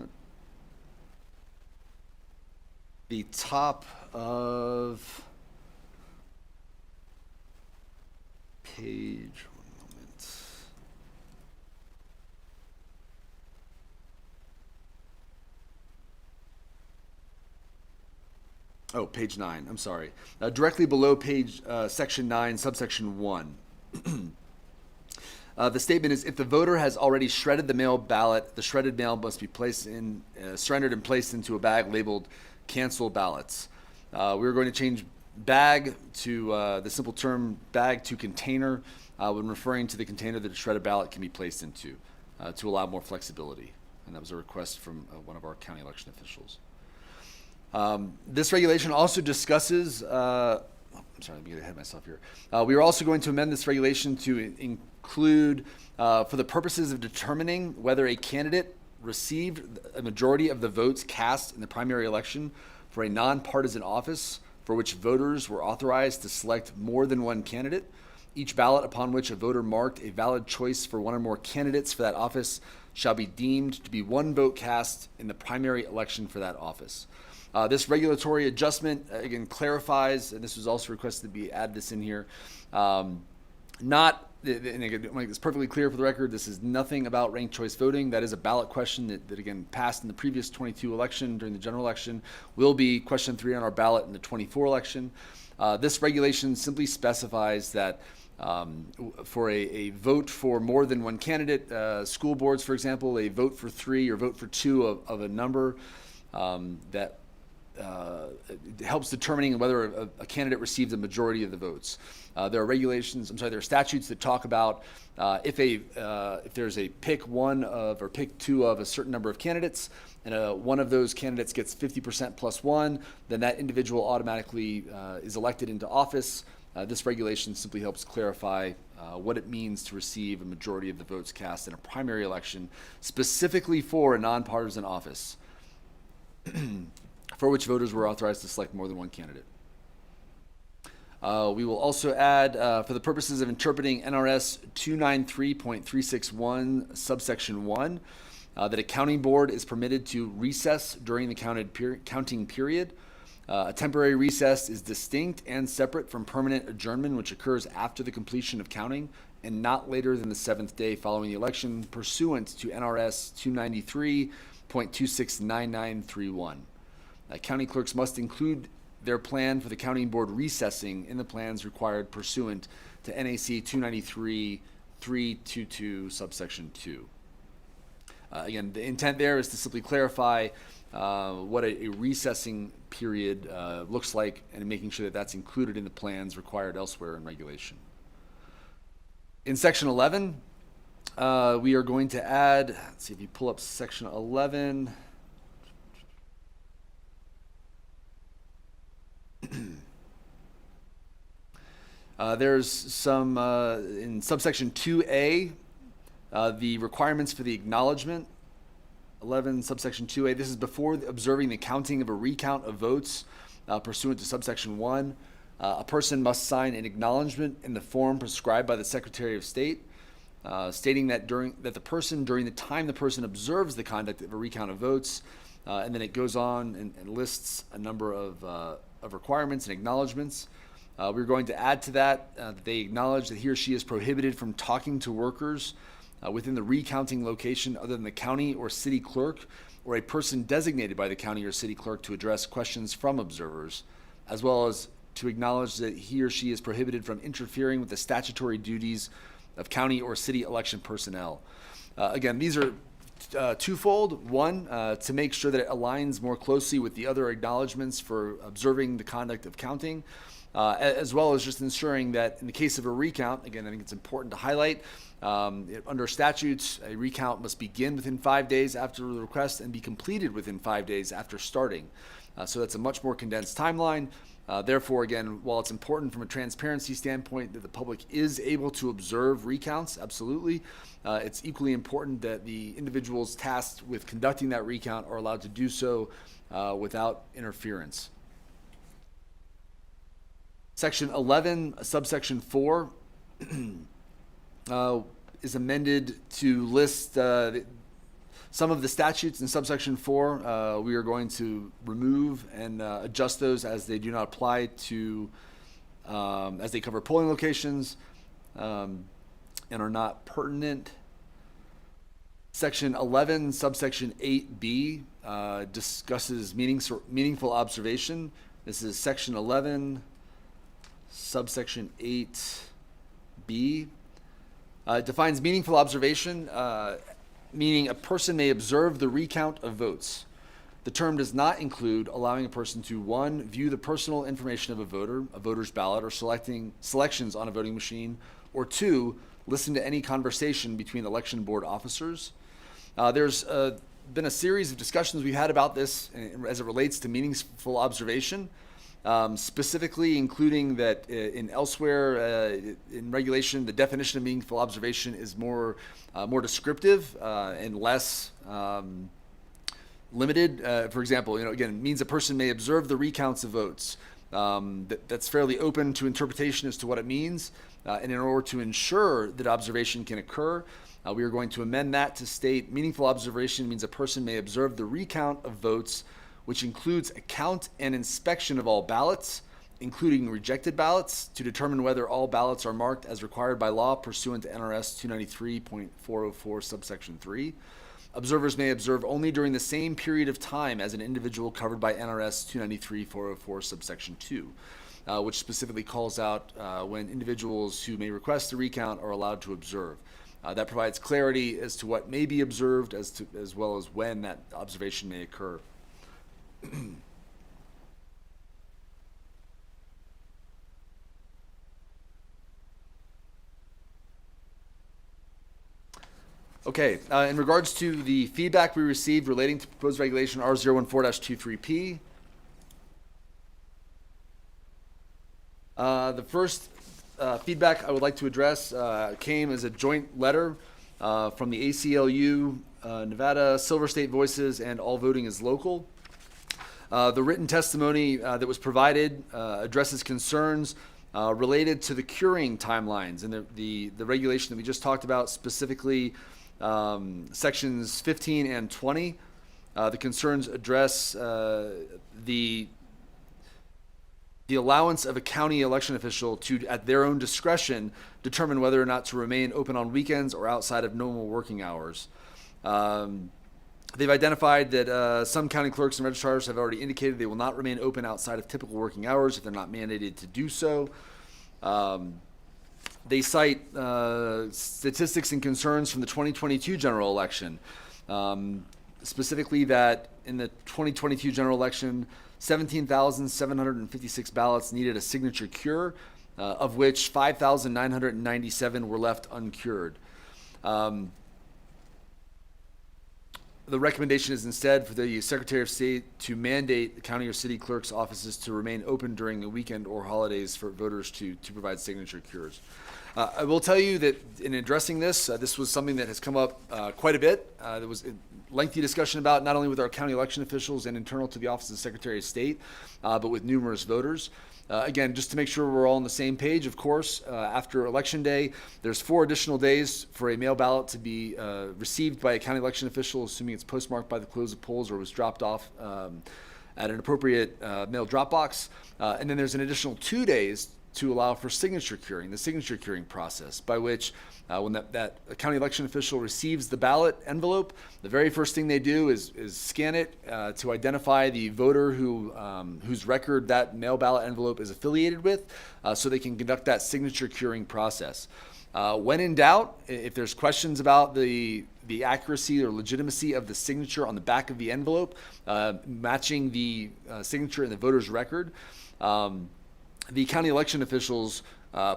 the top of page, one moment. Oh, page 9, I'm sorry. Directly below page, section 9, subsection 1. The statement is, if the voter has already shredded the mail ballot, the shredded mail must be surrendered and placed into a bag labeled cancel ballots. We're going to change bag to the simple term bag to container when referring to the container that a shredded ballot can be placed into to allow more flexibility. And that was a request from one of our county election officials. This regulation also discusses, I'm sorry, let me get ahead of myself here. We are also going to amend this regulation to include, for the purposes of determining whether a candidate received a majority of the votes cast in the primary election for a nonpartisan office for which voters were authorized to select more than one candidate. Each ballot upon which a voter marked a valid choice for one or more candidates for that office shall be deemed to be one vote cast in the primary election for that office. This regulatory adjustment, again, clarifies, and this was also requested to be added this in here, and again, to make this perfectly clear for the record, this is nothing about ranked choice voting. That is a ballot question that again, passed in the previous 22 election during the general election, will be question 3 on our ballot in the 24 election. This regulation simply specifies that for a vote for more than one candidate, school boards, for example, a vote for 3 or vote for 2 of a number that it helps determining whether a candidate received a majority of the votes. There are statutes that talk about if there's a pick 1 of or pick 2 of a certain number of candidates, and one of those candidates gets 50% plus 1, then that individual automatically is elected into office. This regulation simply helps clarify what it means to receive a majority of the votes cast in a primary election, specifically for a nonpartisan office for which voters were authorized to select more than one candidate. We will also add, for the purposes of interpreting NRS 293.361, subsection 1, that a counting board is permitted to recess during the counting period. A temporary recess is distinct and separate from permanent adjournment, which occurs after the completion of counting and not later than the 7th day following the election, pursuant to NRS 293.269931. County clerks must include their plan for the counting board recessing in the plans required pursuant to NAC 293.322, subsection 2. Again, the intent there is to simply clarify what a recessing period looks like and making sure that that's included in the plans required elsewhere in regulation. In section 11, we are going to add, let's see if you pull up section 11. There's some, in subsection 2A, the requirements for the acknowledgement. 11, subsection 2A, this is before observing the counting of a recount of votes pursuant to subsection 1. A person must sign an acknowledgement in the form prescribed by the Secretary of State, stating that during the time the person observes the conduct of a recount of votes, and then it goes on and lists a number of requirements and acknowledgements. We're going to add to that that they acknowledge that he or she is prohibited from talking to workers within the recounting location other than the county or city clerk or a person designated by the county or city clerk to address questions from observers, as well as to acknowledge that he or she is prohibited from interfering with the statutory duties of county or city election personnel. Again, these are twofold. One, to make sure that it aligns more closely with the other acknowledgements for observing the conduct of counting, as well as just ensuring that in the case of a recount, again, I think it's important to highlight, under statutes, a recount must begin within 5 days after the request and be completed within 5 days after starting. So that's a much more condensed timeline. Therefore, again, while it's important from a transparency standpoint that the public is able to observe recounts, absolutely, it's equally important that the individuals tasked with conducting that recount are allowed to do so without interference. Section 11, subsection 4, is amended to list some of the statutes in subsection 4. We are going to remove and adjust those as they do not apply to, as they cover polling locations and are not pertinent. Section 11, subsection 8B discusses meaningful observation. This is section 11, subsection 8B. It defines meaningful observation, meaning a person may observe the recount of votes. The term does not include allowing a person to, 1, view the personal information of a voter, a voter's ballot, or selections on a voting machine, or 2, listen to any conversation between election board officers. There's been a series of discussions we've had about this as it relates to meaningful observation. Specifically including that in elsewhere in regulation, the definition of meaningful observation is more descriptive and less limited. For example, again, it means a person may observe the recounts of votes. That's fairly open to interpretation as to what it means. And in order to ensure that observation can occur, we are going to amend that to state meaningful observation means a person may observe the recount of votes, which includes a count and inspection of all ballots, including rejected ballots, to determine whether all ballots are marked as required by law pursuant to NRS 293.404 subsection 3. Observers may observe only during the same period of time as an individual covered by NRS 293.404 subsection 2, which specifically calls out when individuals who may request a recount are allowed to observe. That provides clarity as to what may be observed as well as when that observation may occur. Okay, in regards to the feedback we received relating to proposed regulation R014-23P, the first feedback I would like to address came as a joint letter from the ACLU, Nevada, Silver State Voices, and All Voting is Local. The written testimony that was provided addresses concerns related to the curing timelines and the regulation that we just talked about, specifically sections 15 and 20. The concerns address the allowance of a county election official to, at their own discretion, determine whether or not to remain open on weekends or outside of normal working hours. They've identified that some county clerks and registrars have already indicated they will not remain open outside of typical working hours if they're not mandated to do so. They cite statistics and concerns from the 2022 general election, specifically that in the 2022 general election, 17,756 ballots needed a signature cure, of which 5,997 were left uncured. The recommendation is instead for the Secretary of State to mandate the county or city clerk's offices to remain open during the weekend or holidays for voters to provide signature cures. I will tell you that in addressing this, this was something that has come up quite a bit. There was a lengthy discussion about not only with our county election officials and internal to the Office of the Secretary of State, but with numerous voters. Again, just to make sure we're all on the same page, of course, after Election Day, there's 4 additional days for a mail ballot to be received by a county election official, assuming it's postmarked by the close of polls or was dropped off at an appropriate mail drop box. And then there's an additional 2 days to allow for signature curing, the signature curing process, by which when that county election official receives the ballot envelope, the very first thing they do is scan it to identify the voter whose record that mail ballot envelope is affiliated with, so they can conduct that signature curing process. When in doubt, if there's questions about the accuracy or legitimacy of the signature on the back of the envelope, matching the signature in the voter's record, the county election officials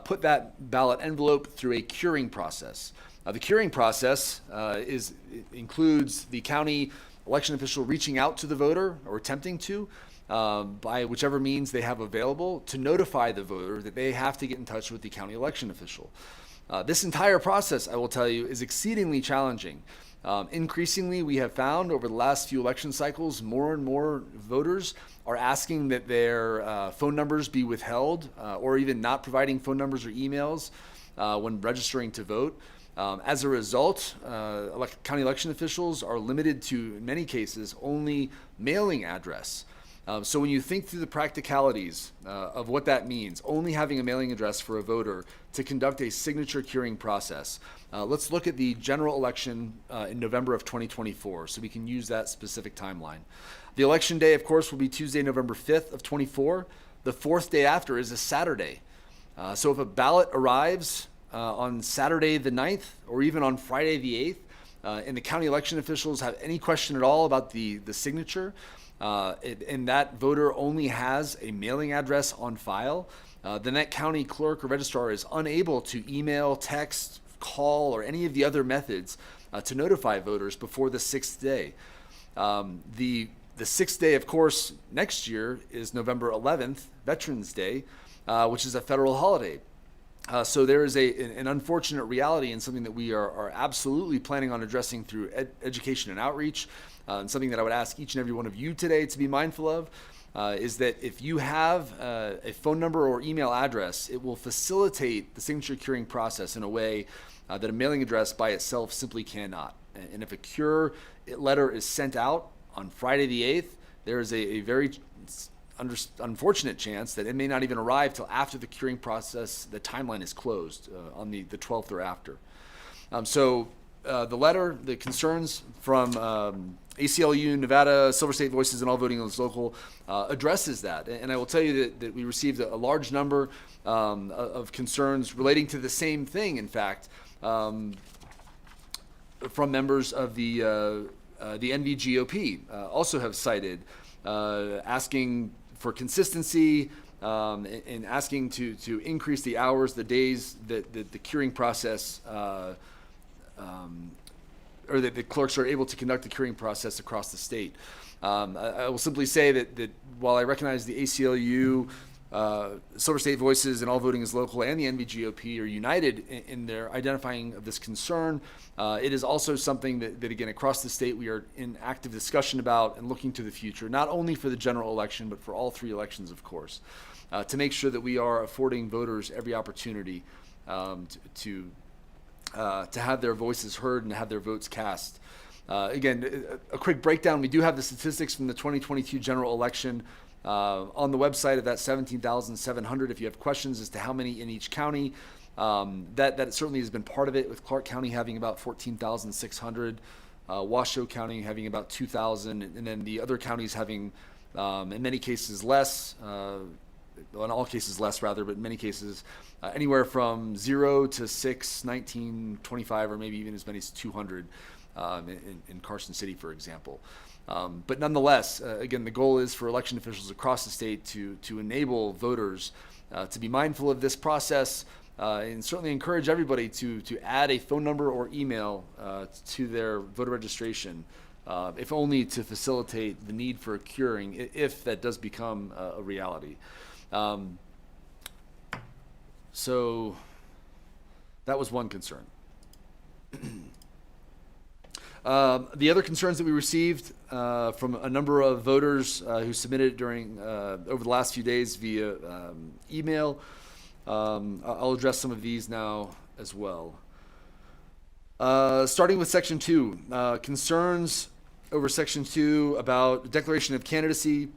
put that ballot envelope through a curing process. The curing process includes the county election official reaching out to the voter or attempting to, by whichever means they have available to notify the voter that they have to get in touch with the county election official. This entire process, I will tell you, is exceedingly challenging. Increasingly, we have found over the last few election cycles, more and more voters are asking that their phone numbers be withheld or even not providing phone numbers or emails when registering to vote. As a result, county election officials are limited to, in many cases, only mailing address. So when you think through the practicalities of what that means, only having a mailing address for a voter to conduct a signature curing process, let's look at the general election in November of 2024, so we can use that specific timeline. The election day, of course, will be Tuesday, November 5th of 24. The fourth day after is a Saturday. So if a ballot arrives on Saturday the 9th or even on Friday the 8th, and the county election officials have any question at all about the signature, and that voter only has a mailing address on file, then that county clerk or registrar is unable to email, text, call, or any of the other methods to notify voters before the sixth day. The sixth day, of course, next year is November 11th, Veterans Day, which is a federal holiday. So there is an unfortunate reality and something that we are absolutely planning on addressing through education and outreach, and something that I would ask each and every one of you today to be mindful of, is that if you have a phone number or email address, it will facilitate the signature curing process in a way that a mailing address by itself simply cannot. And if a cure letter is sent out on Friday the 8th, there is a very unfortunate chance that it may not even arrive till after the curing process, the timeline is closed on the 12th or after. So the letter, the concerns from ACLU, Nevada, Silver State Voices, and All Voting is Local addresses that. And I will tell you that we received a large number of concerns relating to the same thing, in fact, from members of the NVGOP also have cited asking for consistency and asking to increase the hours, the days that the curing process or that the clerks are able to conduct the curing process across the state. I will simply say that while I recognize the ACLU, Silver State Voices, and All Voting is Local, and the NVGOP are united in their identifying of this concern, it is also something that again, across the state, we are in active discussion about and looking to the future, not only for the general election, but for all three elections, of course, to make sure that we are affording voters every opportunity to have their voices heard and have their votes cast. Again, a quick breakdown. We do have the statistics from the 2022 general election on the website of that 17,700. If you have questions as to how many in each county, that certainly has been part of it, with Clark County having about 14,600, Washoe County having about 2,000, and then the other counties having, in many cases, less, well, in all cases less rather, but in many cases anywhere from 0 to 6, 19, 25, or maybe even as many as 200 in Carson City, for example. But nonetheless, again, the goal is for election officials across the state to enable voters to be mindful of this process, and certainly encourage everybody to add a phone number or email to their voter registration, if only to facilitate the need for a curing, if that does become a reality. So that was one concern. The other concerns that we received from a number of voters who submitted during over the last few days via email, I'll address some of these now as well. Starting with Section 2, concerns over Section 2 about declaration of candidacy.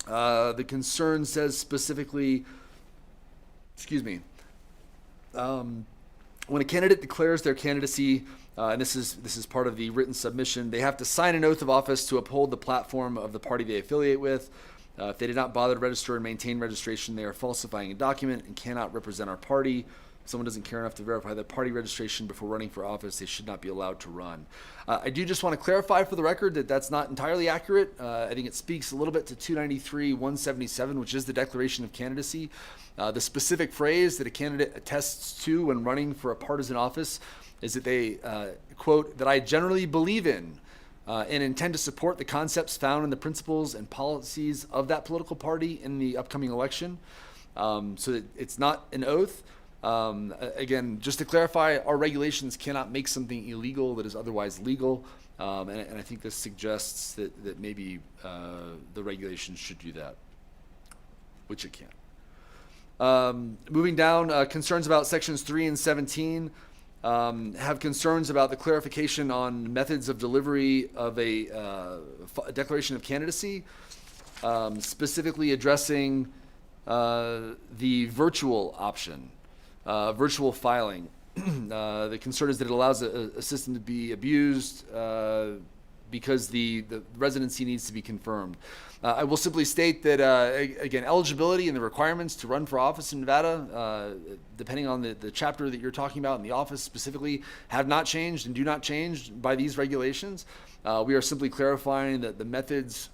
The concern says specifically, when a candidate declares their candidacy, and this is part of the written submission, they have to sign an oath of office to uphold the platform of the party they affiliate with. If they did not bother to register and maintain registration, they are falsifying a document and cannot represent our party. If someone doesn't care enough to verify their party registration before running for office, they should not be allowed to run. I do just want to clarify for the record that that's not entirely accurate. I think it speaks a little bit to 293-177, which is the declaration of candidacy. The specific phrase that a candidate attests to when running for a partisan office is that they, quote, that I generally believe in, and intend to support the concepts found in the principles and policies of that political party in the upcoming election. So that it's not an oath. Again, just to clarify, our regulations cannot make something illegal that is otherwise legal. And I think this suggests that maybe the regulations should do that, which it can. Moving down, concerns about sections 3 and 17 have concerns about the clarification on methods of delivery of a declaration of candidacy, specifically addressing the virtual option, virtual filing. The concern is that it allows a system to be abused because the residency needs to be confirmed. I will simply state that, again, eligibility and the requirements to run for office in Nevada, depending on the chapter that you're talking about and the office specifically, have not changed and do not change by these regulations. We are simply clarifying that the methods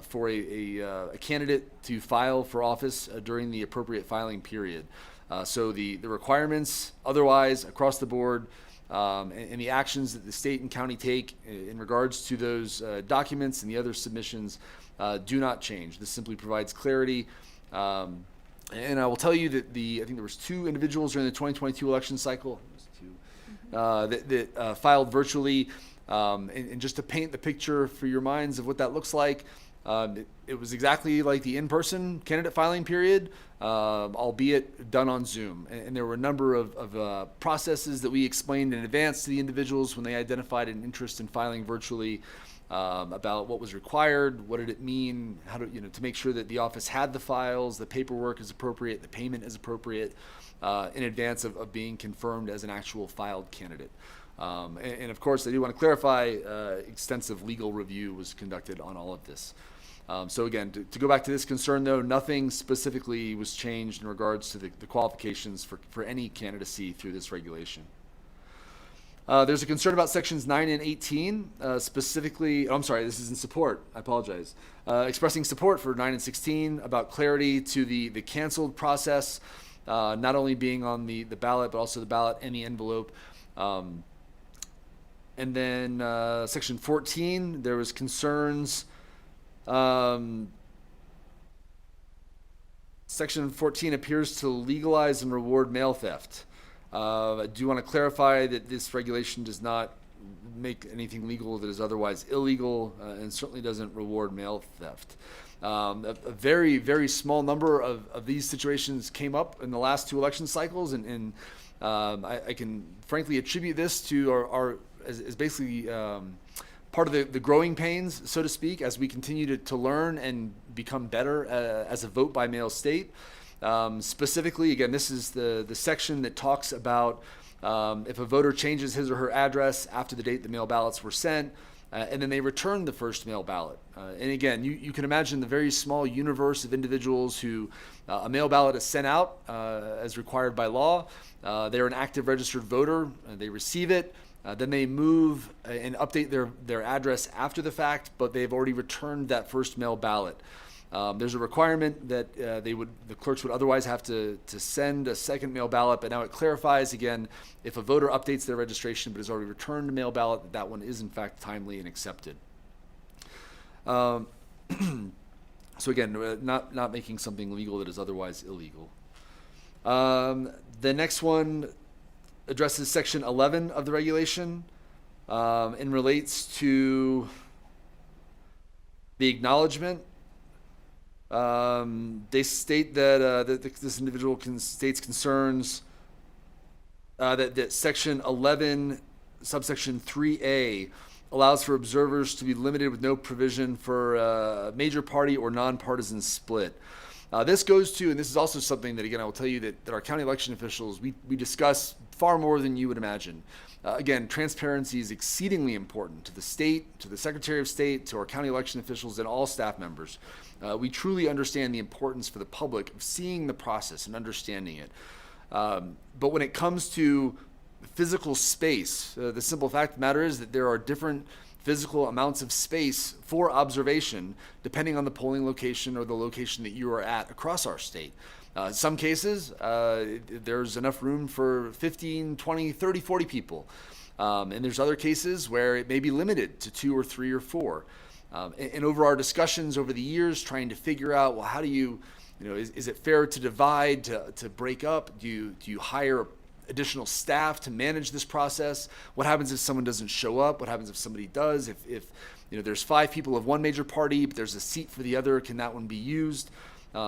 for a candidate to file for office during the appropriate filing period. So the requirements otherwise across the board and the actions that the state and county take in regards to those documents and the other submissions do not change. This simply provides clarity. And I will tell you that I think there was 2 individuals during the 2022 election cycle that filed virtually. And just to paint the picture for your minds of what that looks like, it was exactly like the in-person candidate filing period, albeit done on Zoom. And there were a number of processes that we explained in advance to the individuals when they identified an interest in filing virtually, about what was required, what did it mean, how to make sure that the office had the files, the paperwork is appropriate, the payment is appropriate, in advance of being confirmed as an actual filed candidate. And of course, I do want to clarify, extensive legal review was conducted on all of this. So again, to go back to this concern, though, nothing specifically was changed in regards to the qualifications for any candidacy through this regulation. There's a concern about sections 9 and 18, specifically, I'm sorry, this is in support, I apologize. Expressing support for 9 and 16 about clarity to the canceled process, not only being on the ballot, but also the ballot and the envelope. And then section 14, there was concerns. Section 14 appears to legalize and reward mail theft. I do want to clarify that this regulation does not make anything legal that is otherwise illegal, and certainly doesn't reward mail theft. A very, very small number of these situations came up in the last 2 election cycles, and I can frankly attribute this to our as basically part of the growing pains, so to speak, as we continue to learn and become better as a vote by mail state. Specifically, again, this is the section that talks about if a voter changes his or her address after the date the mail ballots were sent, and then they return the first mail ballot. And again, you can imagine the very small universe of individuals who a mail ballot is sent out as required by law. They're an active registered voter. They receive it. Then they move and update their address after the fact, but they've already returned that first mail ballot. There's a requirement that the clerks would otherwise have to send a second mail ballot, but now it clarifies again, if a voter updates their registration but has already returned a mail ballot, that one is in fact timely and accepted. So again, not making something legal that is otherwise illegal. The next one addresses section 11 of the regulation and relates to the acknowledgement. They state that this individual states concerns that section 11, subsection 3A, allows for observers to be limited with no provision for a major party or nonpartisan split. This goes to, and this is also something that, again, I will tell you that our county election officials, we discuss far more than you would imagine. Again, transparency is exceedingly important to the state, to the Secretary of State, to our county election officials, and all staff members. We truly understand the importance for the public of seeing the process and understanding it. But when it comes to physical space, the simple fact of the matter is that there are different physical amounts of space for observation depending on the polling location or the location that you are at across our state. In some cases, there's enough room for 15, 20, 30, 40 people. And there's other cases where it may be limited to 2 or 3 or 4. And over our discussions over the years, trying to figure out, well, how do you is it fair to divide, to break up? Do you hire additional staff to manage this process? What happens if someone doesn't show up? What happens if somebody does? If there's 5 people of one major party, but there's a seat for the other, can that one be used?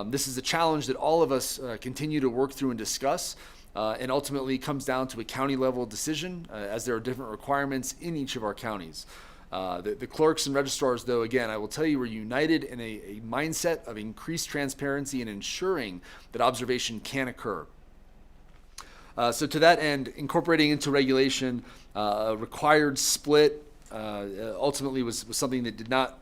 This is a challenge that all of us continue to work through and discuss, and ultimately comes down to a county level decision, as there are different requirements in each of our counties. The clerks and registrars, though, again, I will tell you, we're united in a mindset of increased transparency and ensuring that observation can occur. So to that end, incorporating into regulation a required split ultimately was something that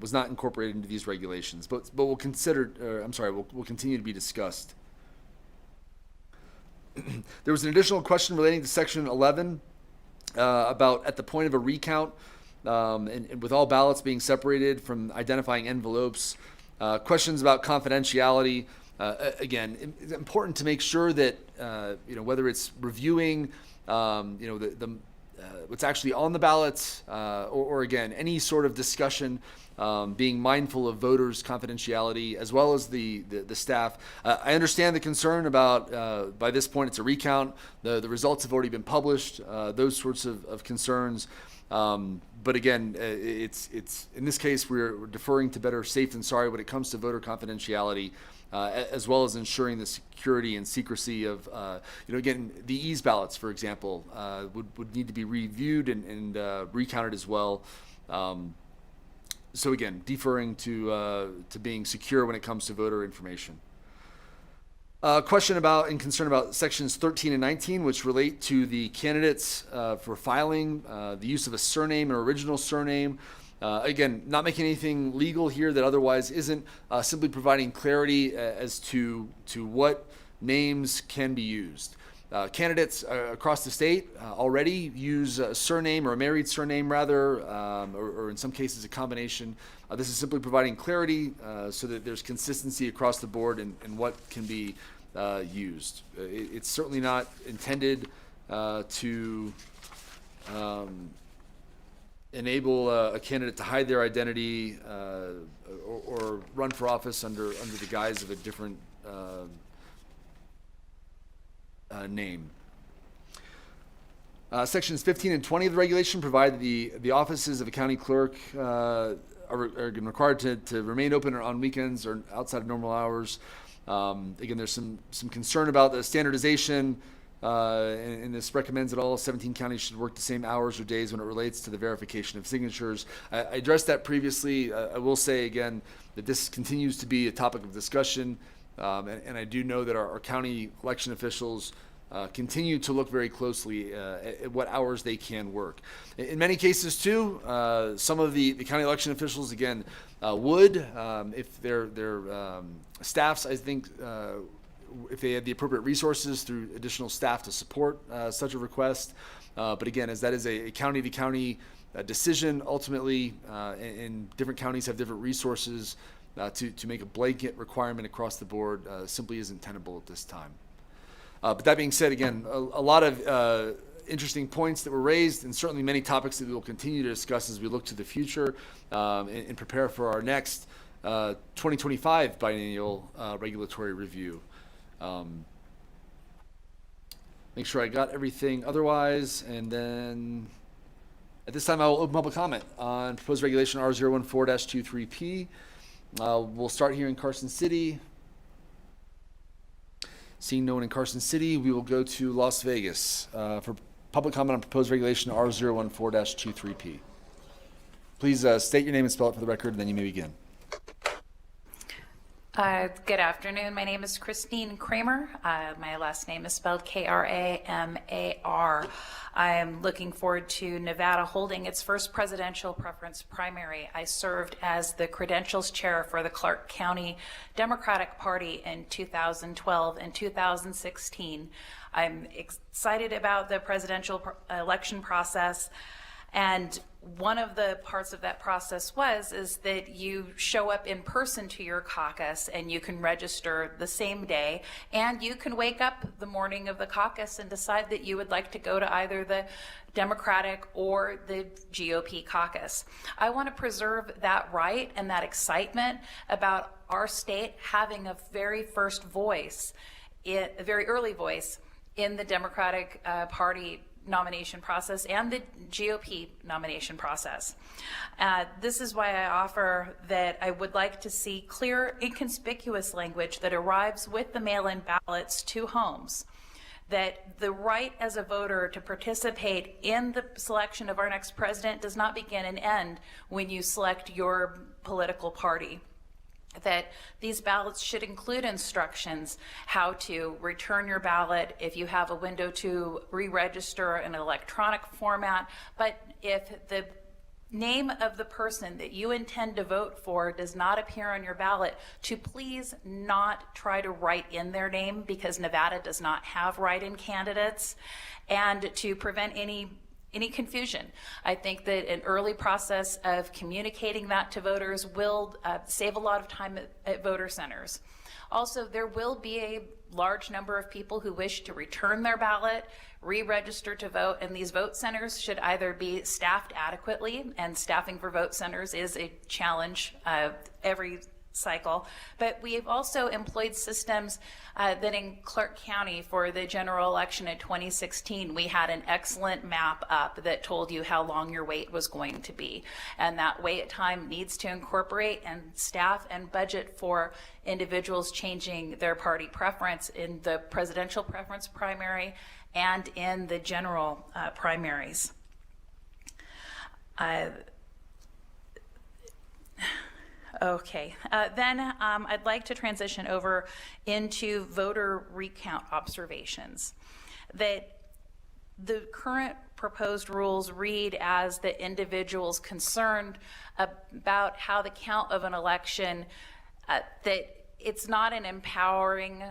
was not incorporated into these regulations, but we'll continue to be discussed. There was an additional question relating to Section 11 about at the point of a recount, and with all ballots being separated from identifying envelopes, questions about confidentiality. Again, it's important to make sure that whether it's reviewing what's actually on the ballots, or again any sort of discussion, being mindful of voters' confidentiality as well as the staff. I understand the concern about by this point it's a recount. The results have already been published. Those sorts of concerns. But again, it's in this case we're deferring to better safe than sorry when it comes to voter confidentiality, as well as ensuring the security and secrecy of again the ease ballots, for example, would need to be reviewed and recounted as well. So again, deferring to being secure when it comes to voter information. Question about and concern about sections 13 and 19, which relate to the candidates for filing, the use of a surname or original surname. Again, not making anything legal here that otherwise isn't, simply providing clarity as to what names can be used. Candidates across the state already use a surname or a married surname rather, or in some cases a combination. This is simply providing clarity so that there's consistency across the board in what can be used. It's certainly not intended to enable a candidate to hide their identity or run for office under the guise of a different name. Sections 15 and 20 of the regulation provide that the offices of a county clerk are required to remain open on weekends or outside of normal hours. Again, there's some concern about the standardization, and this recommends that all 17 counties should work the same hours or days when it relates to the verification of signatures. I addressed that previously. I will say again that this continues to be a topic of discussion, and I do know that our county election officials continue to look very closely at what hours they can work. In many cases too, some of the county election officials again would, if their staffs, I think, if they had the appropriate resources through additional staff to support such a request. But again, as that is a county-to-county decision ultimately, and different counties have different resources, to make a blanket requirement across the board simply isn't tenable at this time. But that being said, again, a lot of interesting points that were raised, and certainly many topics that we will continue to discuss as we look to the future and prepare for our next 2025 biennial regulatory review. Make sure I got everything otherwise, and then at this time I will open public comment on proposed regulation R014-23P. We'll start here in Carson City. Seeing no one in Carson City, we will go to Las Vegas for public comment on proposed regulation R014-23P. Please state your name and spell it for the record, and then you may begin. Good afternoon. My name is Christine Kramer. My last name is spelled Kramar. I'm looking forward to Nevada holding its first presidential preference primary. I served as the credentials chair for the Clark County Democratic Party in 2012 and 2016. I'm excited about the presidential election process. And one of the parts of that process is that you show up in person to your caucus and you can register the same day, and you can wake up the morning of the caucus and decide that you would like to go to either the Democratic or the GOP caucus. I want to preserve that right and that excitement about our state having a very first voice, a very early voice in the Democratic Party nomination process and the GOP nomination process. This is why I offer that I would like to see clear, inconspicuous language that arrives with the mail-in ballots to homes, that the right as a voter to participate in the selection of our next president does not begin and end when you select your political party. That these ballots should include instructions how to return your ballot, if you have a window to re-register in an electronic format, but if the name of the person that you intend to vote for does not appear on your ballot, to please not try to write in their name, because Nevada does not have write-in candidates, and to prevent any confusion. I think that an early process of communicating that to voters will save a lot of time at voter centers. Also, there will be a large number of people who wish to return their ballot, re-register to vote, and these vote centers should either be staffed adequately, and staffing for vote centers is a challenge every cycle, but we have also employed systems that in Clark County for the general election in 2016, we had an excellent map up that told you how long your wait was going to be. And that wait time needs to incorporate and staff and budget for individuals changing their party preference in the presidential preference primary and in the general primaries. Okay, then I'd like to transition over into voter recount observations. That the current proposed rules read as the individuals concerned about how the count of an election, that it's not an empowering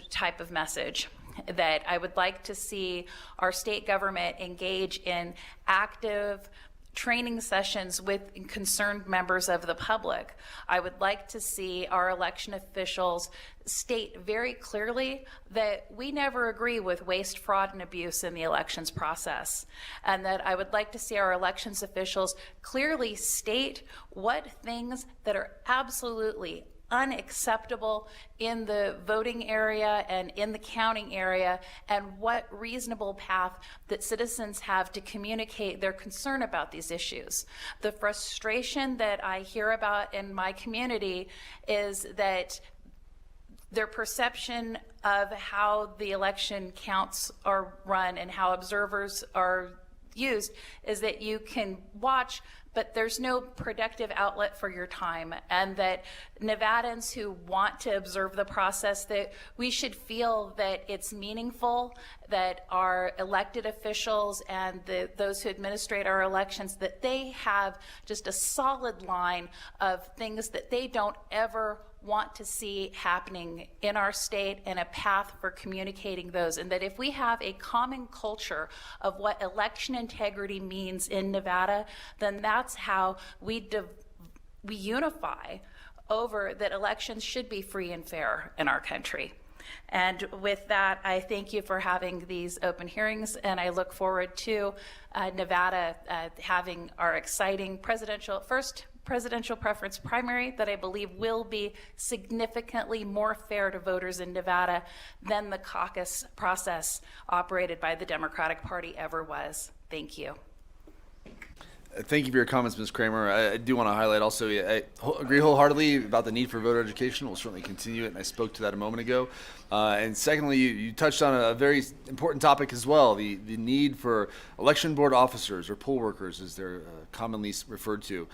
type of message. That I would like to see our state government engage in active training sessions with concerned members of the public. I would like to see our election officials state very clearly that we never agree with waste, fraud, and abuse in the elections process. And that I would like to see our elections officials clearly state what things that are absolutely unacceptable in the voting area and in the counting area, and what reasonable path that citizens have to communicate their concern about these issues. The frustration that I hear about in my community is that their perception of how the election counts are run and how observers are used is that you can watch, but there's no productive outlet for your time, and that Nevadans who want to observe the process, that we should feel that it's meaningful, that our elected officials and those who administrate our elections, that they have just a solid line of things that they don't ever want to see happening in our state, and a path for communicating those. And that if we have a common culture of what election integrity means in Nevada, then that's how we unify over that elections should be free and fair in our country. And with that, I thank you for having these open hearings, and I look forward to Nevada having our exciting first presidential preference primary that I believe will be significantly more fair to voters in Nevada than the caucus process operated by the Democratic Party ever was. Thank you. Thank you for your comments, Ms. Kramer. I do want to highlight also, I agree wholeheartedly about the need for voter education. We'll certainly continue it, and I spoke to that a moment ago. And secondly, you touched on a very important topic as well, the need for election board officers, or poll workers as they're commonly referred to.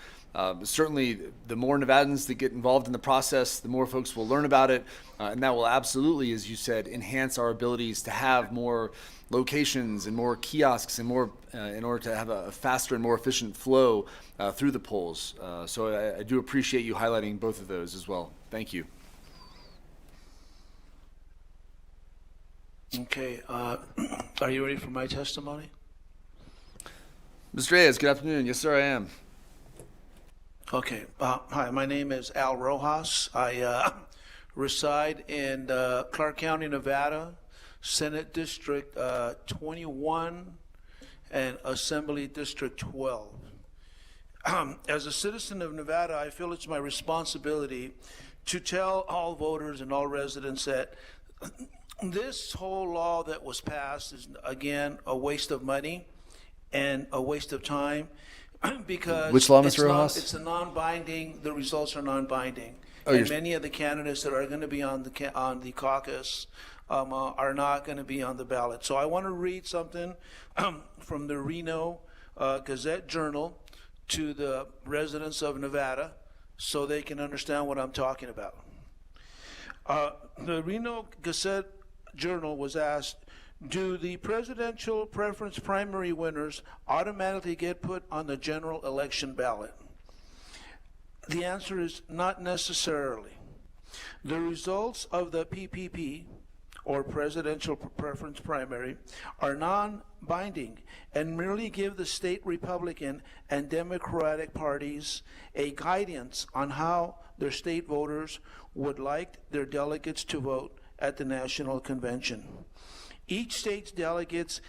Certainly, the more Nevadans that get involved in the process, the more folks will learn about it, and that will absolutely, as you said, enhance our abilities to have more locations and more kiosks and more in order to have a faster and more efficient flow through the polls. So I do appreciate you highlighting both of those as well. Thank you. Okay, are you ready for my testimony? Mr. Reyes, good afternoon. Yes, sir, I am. Okay. Hi, my name is Al Rojas. I reside in Clark County, Nevada, Senate District 21 and Assembly District 12. As a citizen of Nevada, I feel it's my responsibility to tell all voters and all residents that this whole law that was passed is, again, a waste of money and a waste of time. Because Which law, Mr. it's Rojas? It's a non-binding. The results are non-binding, Oh, and many of the candidates that are going to be on the caucus are not going to be on the ballot. So I want to read something from the Reno Gazette Journal to the residents of Nevada, so they can understand what I'm talking about. The Reno Gazette Journal was asked, do the presidential preference primary winners automatically get put on the general election ballot? The answer is not necessarily. The results of the PPP, or presidential preference primary, are non-binding and merely give the state Republican and Democratic parties a guidance on how their state voters would like their delegates to vote at the national convention. Each state's delegates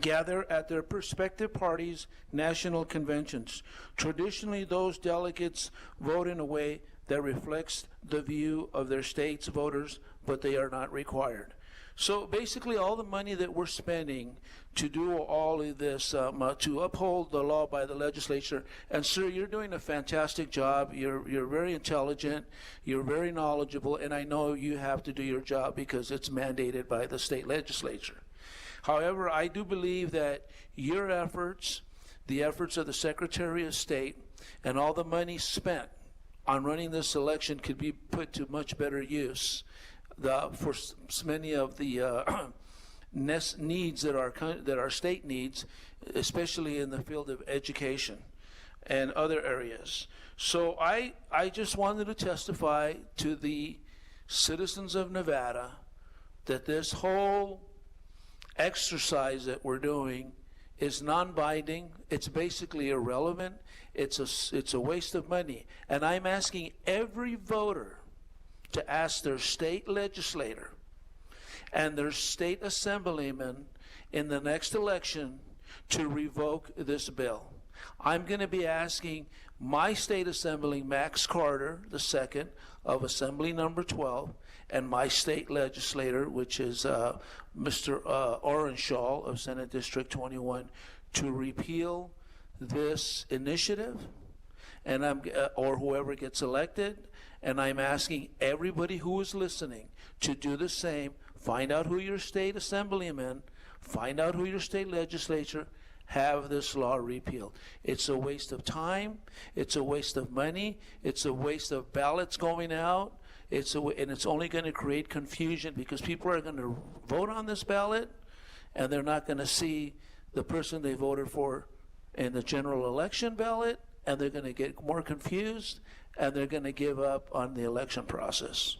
gather at their respective parties' national conventions. Traditionally, those delegates vote in a way that reflects the view of their state's voters, but they are not required. So basically, all the money that we're spending to do all of this, to uphold the law by the legislature, and sir, you're doing a fantastic job. You're very intelligent, you're very knowledgeable, and I know you have to do your job because it's mandated by the state legislature. However, I do believe that your efforts, the efforts of the Secretary of State, and all the money spent on running this election could be put to much better use for many of the needs that our state needs, especially in the field of education and other areas. So I just wanted to testify to the citizens of Nevada that this whole exercise that we're doing is non-binding. It's basically irrelevant. It's a waste of money. And I'm asking every voter to ask their state legislator and their state assemblyman in the next election to revoke this bill. I'm going to be asking my state assemblyman, Max Carter II of Assembly Number 12, and my state legislator, which is Mr. Orenshaw of Senate District 21, to repeal this initiative, and or whoever gets elected. And I'm asking everybody who is listening to do the same. Find out who your state assemblyman, find out who your state legislature, have this law repealed. It's a waste of time, it's a waste of money, it's a waste of ballots going out, and it's only going to create confusion because people are going to vote on this ballot and they're not going to see the person they voted for in the general election ballot, and they're going to get more confused, and they're going to give up on the election process.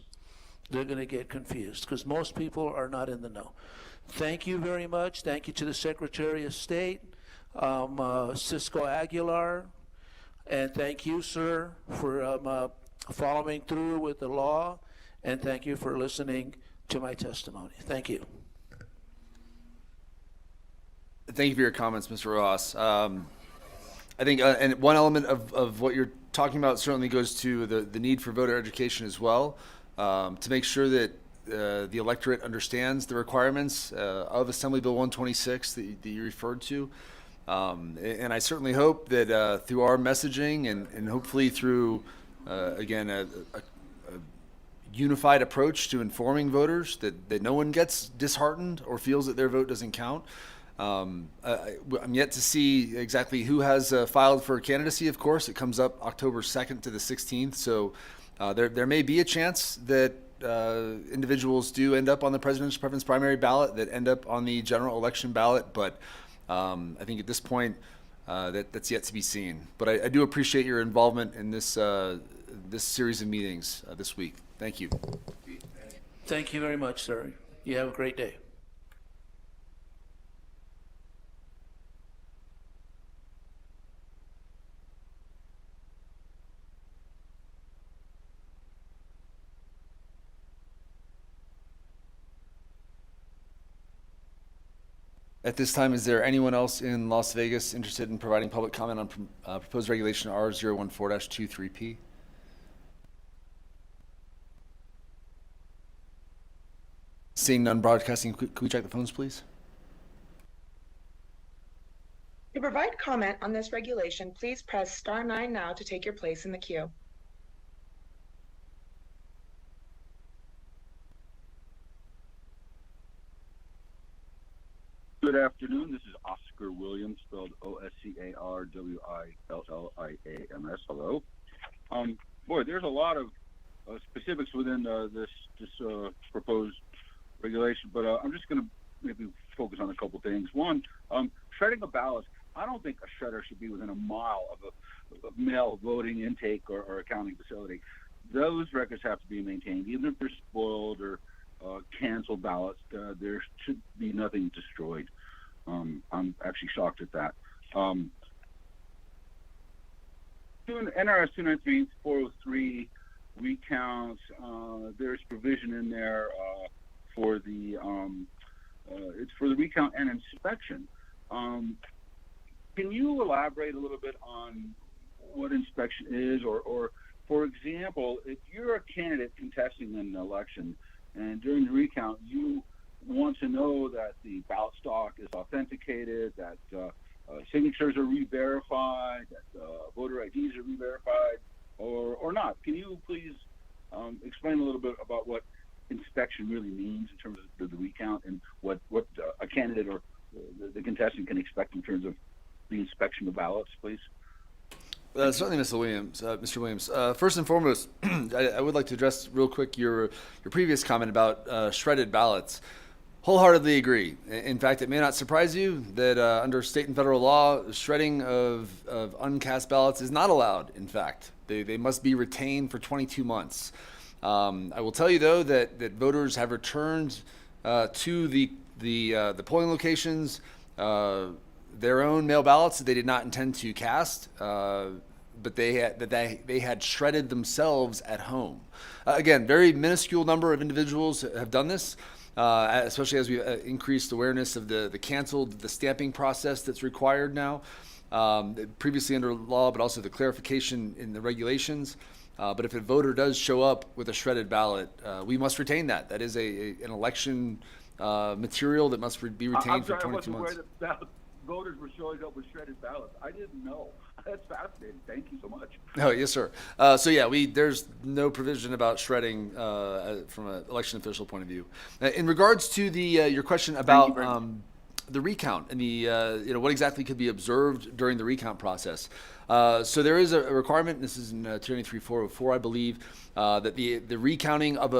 They're going to get confused because most people are not in the know. Thank you very much. Thank you to the Secretary of State, Cisco Aguilar, and thank you, sir, for following through with the law, and thank you for listening to my testimony. Thank you. Thank you for your comments, Mr. Rojas. I think, and one element of what you're talking about certainly goes to the need for voter education as well, to make sure that the electorate understands the requirements of Assembly Bill 126 that you referred to. And I certainly hope that through our messaging and hopefully through, again, a unified approach to informing voters that no one gets disheartened or feels that their vote doesn't count. I'm yet to see exactly who has filed for candidacy, of course. It comes up October 2nd to the 16th. So there may be a chance that individuals do end up on the presidential preference primary ballot, that end up on the general election ballot. But I think at this point, that's yet to be seen. But I do appreciate your involvement in this series of meetings this week. Thank you. Thank you very much, sir. You have a great day. At this time, is there anyone else in Las Vegas interested in providing public comment on proposed regulation R014-23P? Seeing none broadcasting, could we check the phones, please? To provide comment on this regulation, please press *9 now to take your place in the queue. Good afternoon. This is Oscar Williams, spelled OSCARWILLIAMS. Hello. Boy, there's a lot of specifics within this proposed regulation, but I'm just going to maybe focus on a couple things. One, shredding of ballots. I don't think a shredder should be within a mile of a mail voting intake or a counting facility. Those records have to be maintained, even if they're spoiled or canceled ballots. There should be nothing destroyed. I'm actually shocked at that. NRS 293-403 recounts. There's provision in there for the it's for the recount and inspection. Can you elaborate a little bit on what inspection is, or for example, if you're a candidate contesting an election and during the recount you want to know that the ballot stock is authenticated, that signatures are re-verified, that voter IDs are re-verified, or not, can you please explain a little bit about what inspection really means in terms of the recount and what a candidate or the contestant can expect in terms of the inspection of ballots, please? Certainly, Mr. Williams. First and foremost, I would like to address real quick your previous comment about shredded ballots. Wholeheartedly agree. In fact, it may not surprise you that under state and federal law, shredding of uncast ballots is not allowed. In fact, they must be retained for 22 months. I will tell you though that voters have returned to the polling locations their own mail ballots that they did not intend to cast, but they had shredded themselves at home. Again, very minuscule number of individuals have done this, especially as we increased awareness of the stamping process that's required now, previously under law, but also the clarification in the regulations. But if a voter does show up with a shredded ballot, we must retain that. That is an election material that must be retained for 22 months. Voters were showing up with shredded ballots. I didn't know. That's fascinating. Thank you so much. Oh, yes, sir. So yeah, there's no provision about shredding from an election official point of view. In regards to your question about the recount and what exactly could be observed during the recount process. So there is a requirement. This is in 293-404, I believe, that the recounting of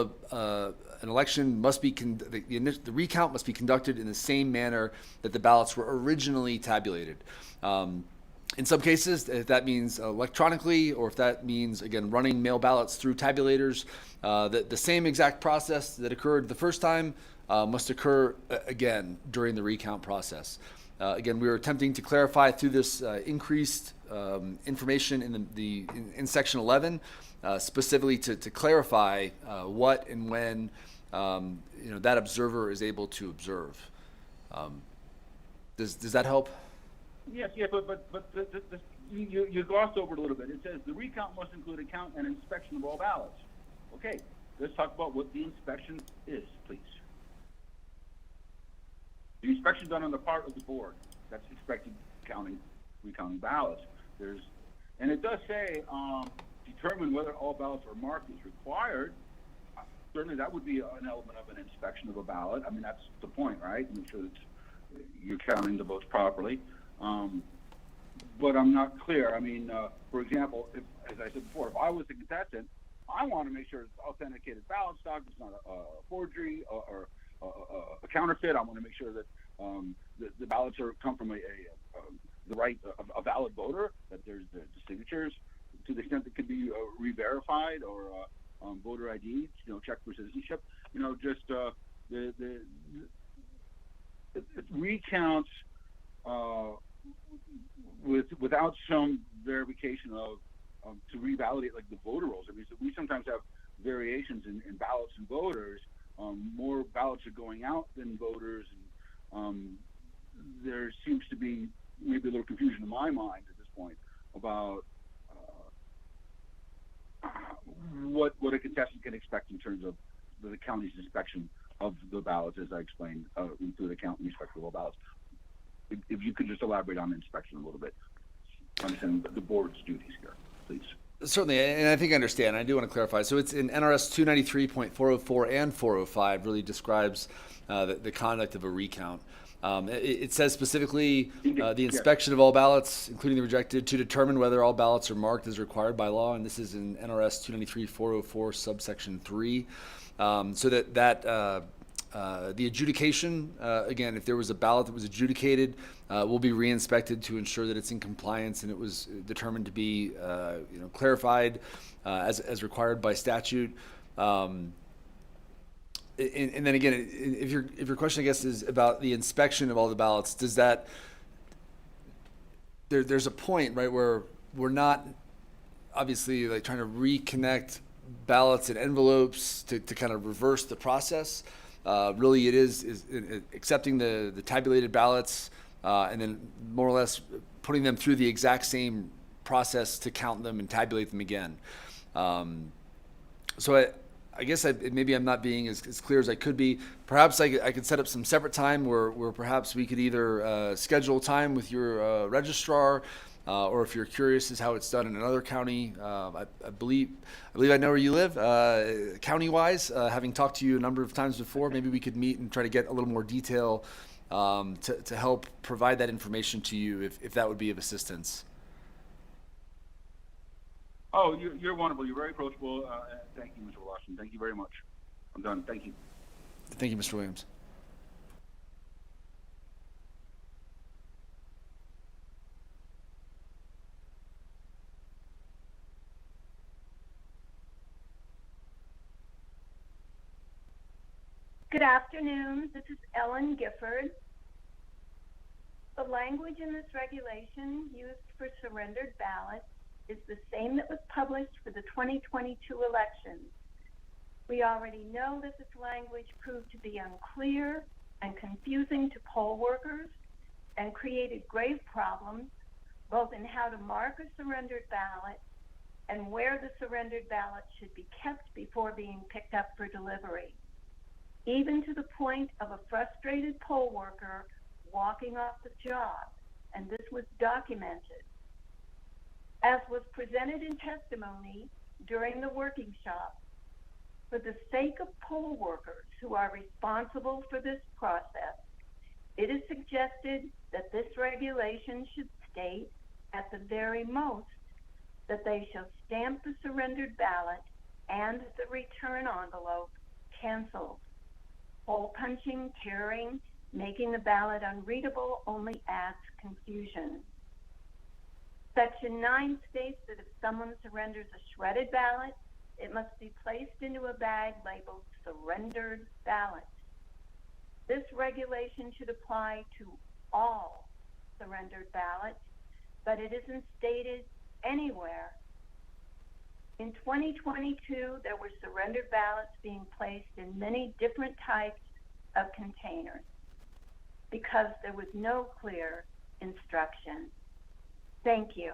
an election must be the recount must be conducted in the same manner that the ballots were originally tabulated. In some cases, if that means electronically, or if that means again running mail ballots through tabulators, the same exact process that occurred the first time must occur again during the recount process. Again, we are attempting to clarify through this increased information in Section 11, specifically to clarify what and when that observer is able to observe. Does that help? Yes, but you glossed over it a little bit. It says the recount must include a count and inspection of all ballots. Okay, let's talk about what the inspection is, please. The inspection done on the part of the board that's expected recounting ballots. And it does say determine whether all ballots are marked is required. Certainly, that would be an element of an inspection of a ballot. I mean, that's the point, right? Make sure that you're counting the votes properly. But I'm not clear. I mean, for example, as I said before, if I was a contestant, I want to make sure it's authenticated ballot stock. It's not a forgery or a counterfeit. I want to make sure that the ballots come from a valid voter, that there's the signatures to the extent that could be re-verified, or voter ID, check for citizenship. Just the recounts without some verification of to revalidate like the voter rolls. I mean, so we sometimes have variations in ballots and voters. More ballots are going out than voters, and there seems to be maybe a little confusion in my mind at this point about what a contestant can expect in terms of the county's inspection of the ballots, as I explained, through the county inspection of ballots. If you could just elaborate on the inspection a little bit, understand the board's duties here, please. Certainly, and I think I understand. I do want to clarify. So it's in NRS 293.404 and 405 really describes the conduct of a recount. It says specifically the inspection of all ballots, including the rejected, to determine whether all ballots are marked as required by law, and this is in NRS 293.404 subsection 3. So that the adjudication, again, if there was a ballot that was adjudicated, will be re-inspected to ensure that it's in compliance and it was determined to be, clarified as required by statute. And then again, if your question, I guess, is about the inspection of all the ballots, does that there's a point, right, where we're not obviously like trying to reconnect ballots and envelopes to kind of reverse the process. Really, it is accepting the tabulated ballots and then more or less putting them through the exact same process to count them and tabulate them again. So I guess maybe I'm not being as clear as I could be. Perhaps I could set up some separate time where perhaps we could either schedule time with your registrar, or if you're curious as how it's done in another county. I believe I know where you live, county-wise. Having talked to you a number of times before, maybe we could meet and try to get a little more detail to help provide that information to you, if that would be of assistance. Oh, you're wonderful. You're very approachable. Thank you, Mr. Washington. Thank you very much. I'm done. Thank you. Thank you, Mr. Williams. Good afternoon. This is Ellen Gifford. The language in this regulation used for surrendered ballots is the same that was published for the 2022 elections. We already know that this language proved to be unclear and confusing to poll workers and created grave problems both in how to mark a surrendered ballot and where the surrendered ballot should be kept before being picked up for delivery, even to the point of a frustrated poll worker walking off the job, and this was documented. As was presented in testimony during the working shop, for the sake of poll workers who are responsible for this process, it is suggested that this regulation should state, at the very most, that they shall stamp the surrendered ballot and the return envelope canceled. Hole punching, tearing, making the ballot unreadable only adds confusion. Section 9 states that if someone surrenders a shredded ballot, it must be placed into a bag labeled surrendered ballot. This regulation should apply to all surrendered ballots, but it isn't stated anywhere. In 2022, there were surrendered ballots being placed in many different types of containers because there was no clear instruction. Thank you.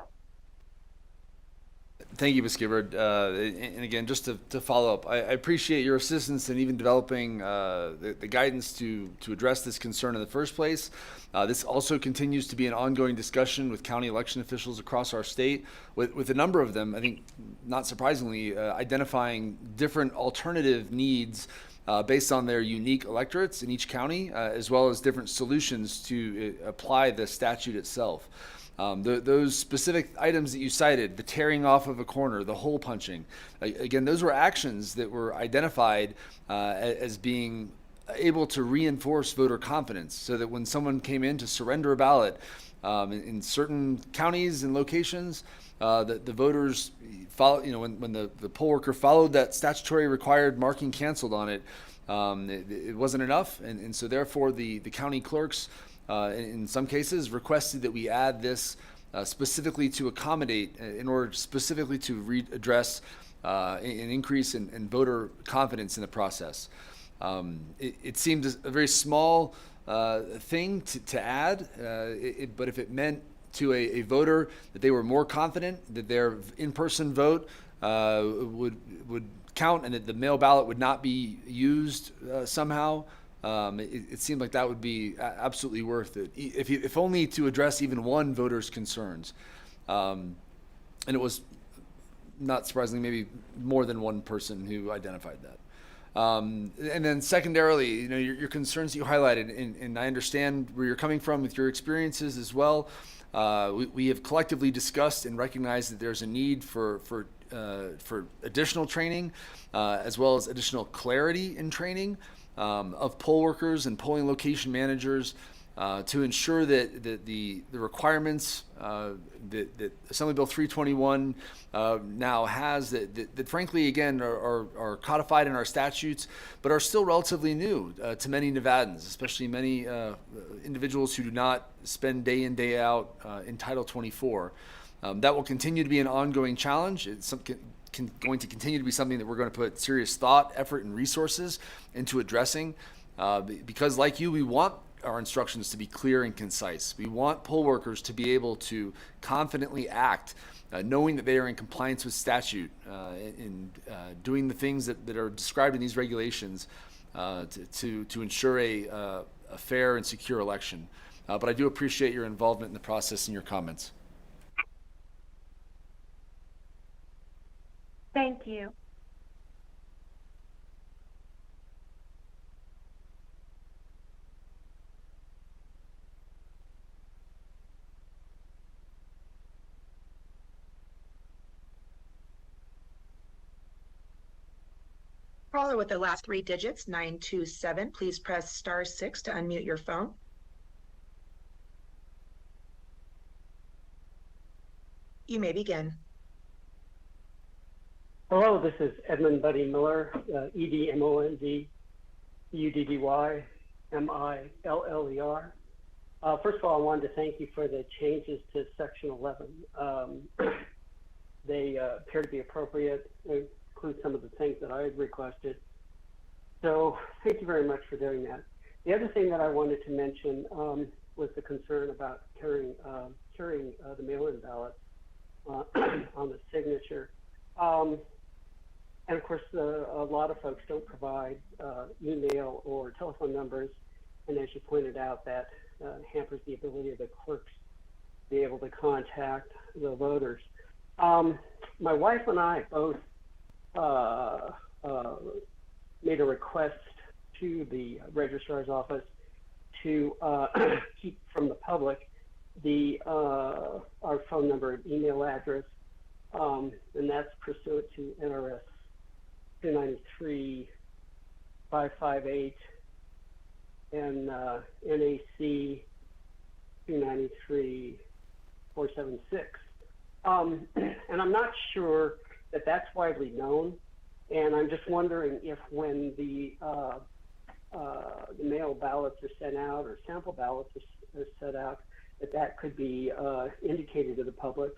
Thank you, Ms. Gifford. And again, just to follow up, I appreciate your assistance in even developing the guidance to address this concern in the first place. This also continues to be an ongoing discussion with county election officials across our state, with a number of them, I think, not surprisingly, identifying different alternative needs based on their unique electorates in each county, as well as different solutions to apply the statute itself. Those specific items that you cited, the tearing off of a corner, the hole punching, again, those were actions that were identified as being able to reinforce voter confidence, so that when someone came in to surrender a ballot in certain counties and locations, the voters follow, when the poll worker followed that statutory required marking canceled on it, it wasn't enough. And so therefore the county clerks, in some cases, requested that we add this specifically to accommodate, in order specifically to address an increase in voter confidence in the process. It seemed a very small thing to add, but if it meant to a voter that they were more confident that their in-person vote would count and that the mail ballot would not be used somehow, it seemed like that would be absolutely worth it, if only to address even one voter's concerns. And it was, not surprisingly, maybe more than one person who identified that. And then secondarily, your concerns that you highlighted, and I understand where you're coming from with your experiences as well. We have collectively discussed and recognized that there's a need for additional training, as well as additional clarity in training of poll workers and polling location managers, to ensure that the requirements that Assembly Bill 321 now has, that frankly, again, are codified in our statutes, but are still relatively new to many Nevadans, especially many individuals who do not spend day in, day out in Title 24. That will continue to be an ongoing challenge. It's going to continue to be something that we're going to put serious thought, effort, and resources into addressing, because like you, we want our instructions to be clear and concise. We want poll workers to be able to confidently act, knowing that they are in compliance with statute, and doing the things that are described in these regulations to ensure a fair and secure election. But I do appreciate your involvement in the process and your comments. Thank you. Caller with the last three digits, 927, please press *6 to unmute your phone. You may begin. Hello, this is Edmund Buddy Miller, EDMOND UDDY MILLER. First of all, I wanted to thank you for the changes to Section 11. They appear to be appropriate. They include some of the things that I had requested. So thank you very much for doing that. The other thing that I wanted to mention was the concern about carrying the mail-in ballot on the signature. And of course, a lot of folks don't provide email or telephone numbers, and as you pointed out, that hampers the ability of the clerks to be able to contact the voters. My wife and I both made a request to the registrar's office to keep from the public our phone number and email address, and that's pursuant to NRS 293-558 and NAC 293-476. And I'm not sure that that's widely known, and I'm just wondering if when the mail ballots are sent out or sample ballots are sent out, that could be indicated to the public,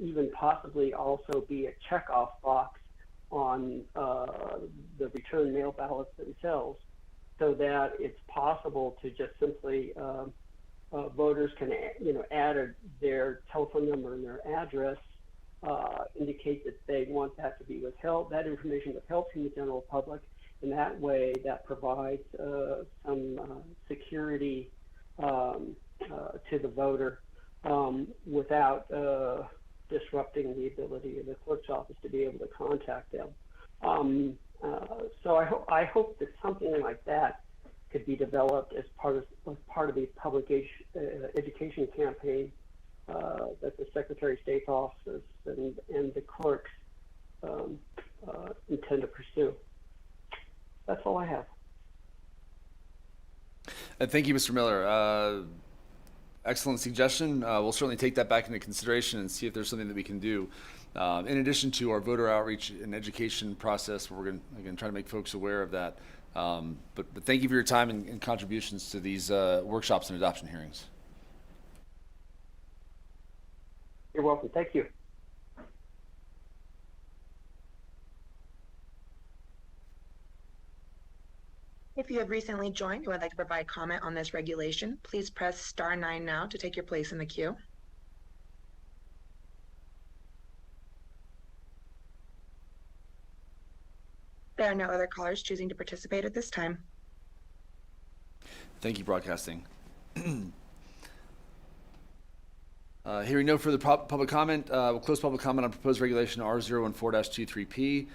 even possibly also be a checkoff box on the return mail ballots themselves, so that it's possible to just simply voters can add their telephone number and their address, indicate that they want that to be withheld, that information withheld from the general public, and that way that provides some security to the voter without disrupting the ability of the clerk's office to be able to contact them. So I hope that something like that could be developed as part of the public education campaign that the Secretary of State's office and the clerks intend to pursue. That's all I have. Thank you, Mr. Miller. Excellent suggestion. We'll certainly take that back into consideration and see if there's something that we can do. In addition to our voter outreach and education process, we're going to, again, try to make folks aware of that. But thank you for your time and contributions to these workshops and adoption hearings. You're welcome. Thank you. If you have recently joined and would like to provide comment on this regulation, please press star 9 now to take your place in the queue. There are no other callers choosing to participate at this time. Thank you, Broadcasting. Hearing no further public comment, we'll close public comment on proposed regulation R014-23P.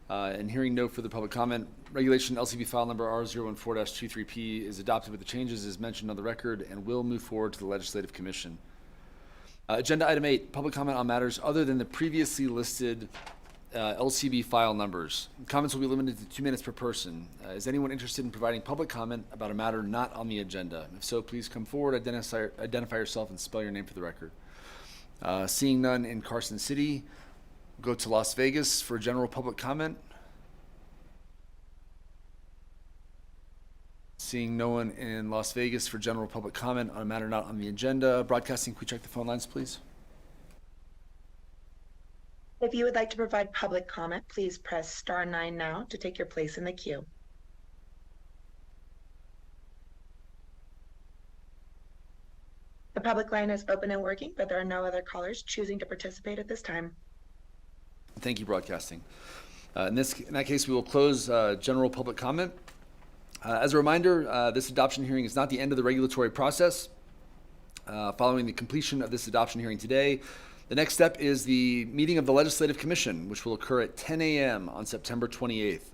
And hearing no further public comment, regulation LCB file number R014-23P is adopted with the changes as mentioned on the record and will move forward to the Legislative Commission. Agenda item 8, public comment on matters other than the previously listed LCB file numbers. Comments will be limited to 2 minutes per person. Is anyone interested in providing public comment about a matter not on the agenda? If so, please come forward, identify yourself, and spell your name for the record. Seeing none in Carson City, go to Las Vegas for general public comment. Seeing no one in Las Vegas for general public comment on a matter not on the agenda. Broadcasting, can we check the phone lines, please? If you would like to provide public comment, please press star 9 now to take your place in the queue. The public line is open and working, but there are no other callers choosing to participate at this time. Thank you, Broadcasting. In that case, we will close general public comment. As a reminder, this adoption hearing is not the end of the regulatory process. Following the completion of this adoption hearing today, the next step is the meeting of the Legislative Commission, which will occur at 10 a.m. on September 28th.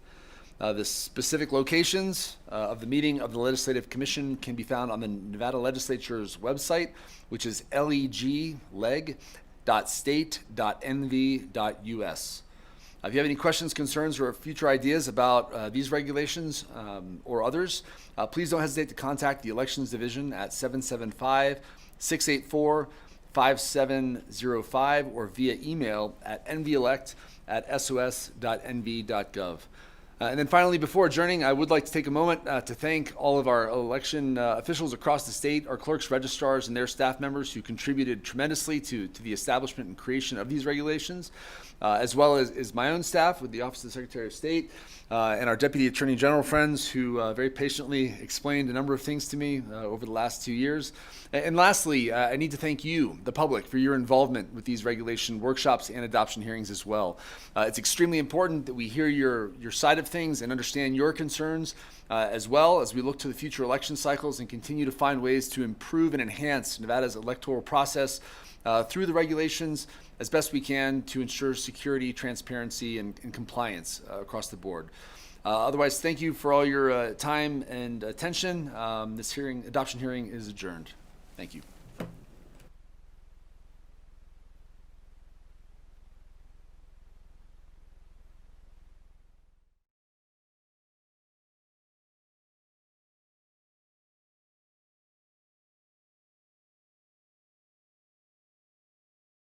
The specific locations of the meeting of the Legislative Commission can be found on the Nevada Legislature's website, which is leg.state.nv.us. If you have any questions, concerns, or future ideas about these regulations or others, please don't hesitate to contact the Elections Division at 775-684-5705 or via email at nvelect@sos.nv.gov. And then finally, before adjourning, I would like to take a moment to thank all of our election officials across the state, our clerks, registrars, and their staff members who contributed tremendously to the establishment and creation of these regulations, as well as my own staff with the Office of the Secretary of State and our Deputy Attorney General friends who very patiently explained a number of things to me over the last 2 years. And lastly, I need to thank you, the public, for your involvement with these regulation workshops and adoption hearings as well. It's extremely important that we hear your side of things and understand your concerns as well as we look to the future election cycles and continue to find ways to improve and enhance Nevada's electoral process through the regulations as best we can to ensure security, transparency, and compliance across the board. Otherwise, thank you for all your time and attention. This adoption hearing is adjourned. Thank you.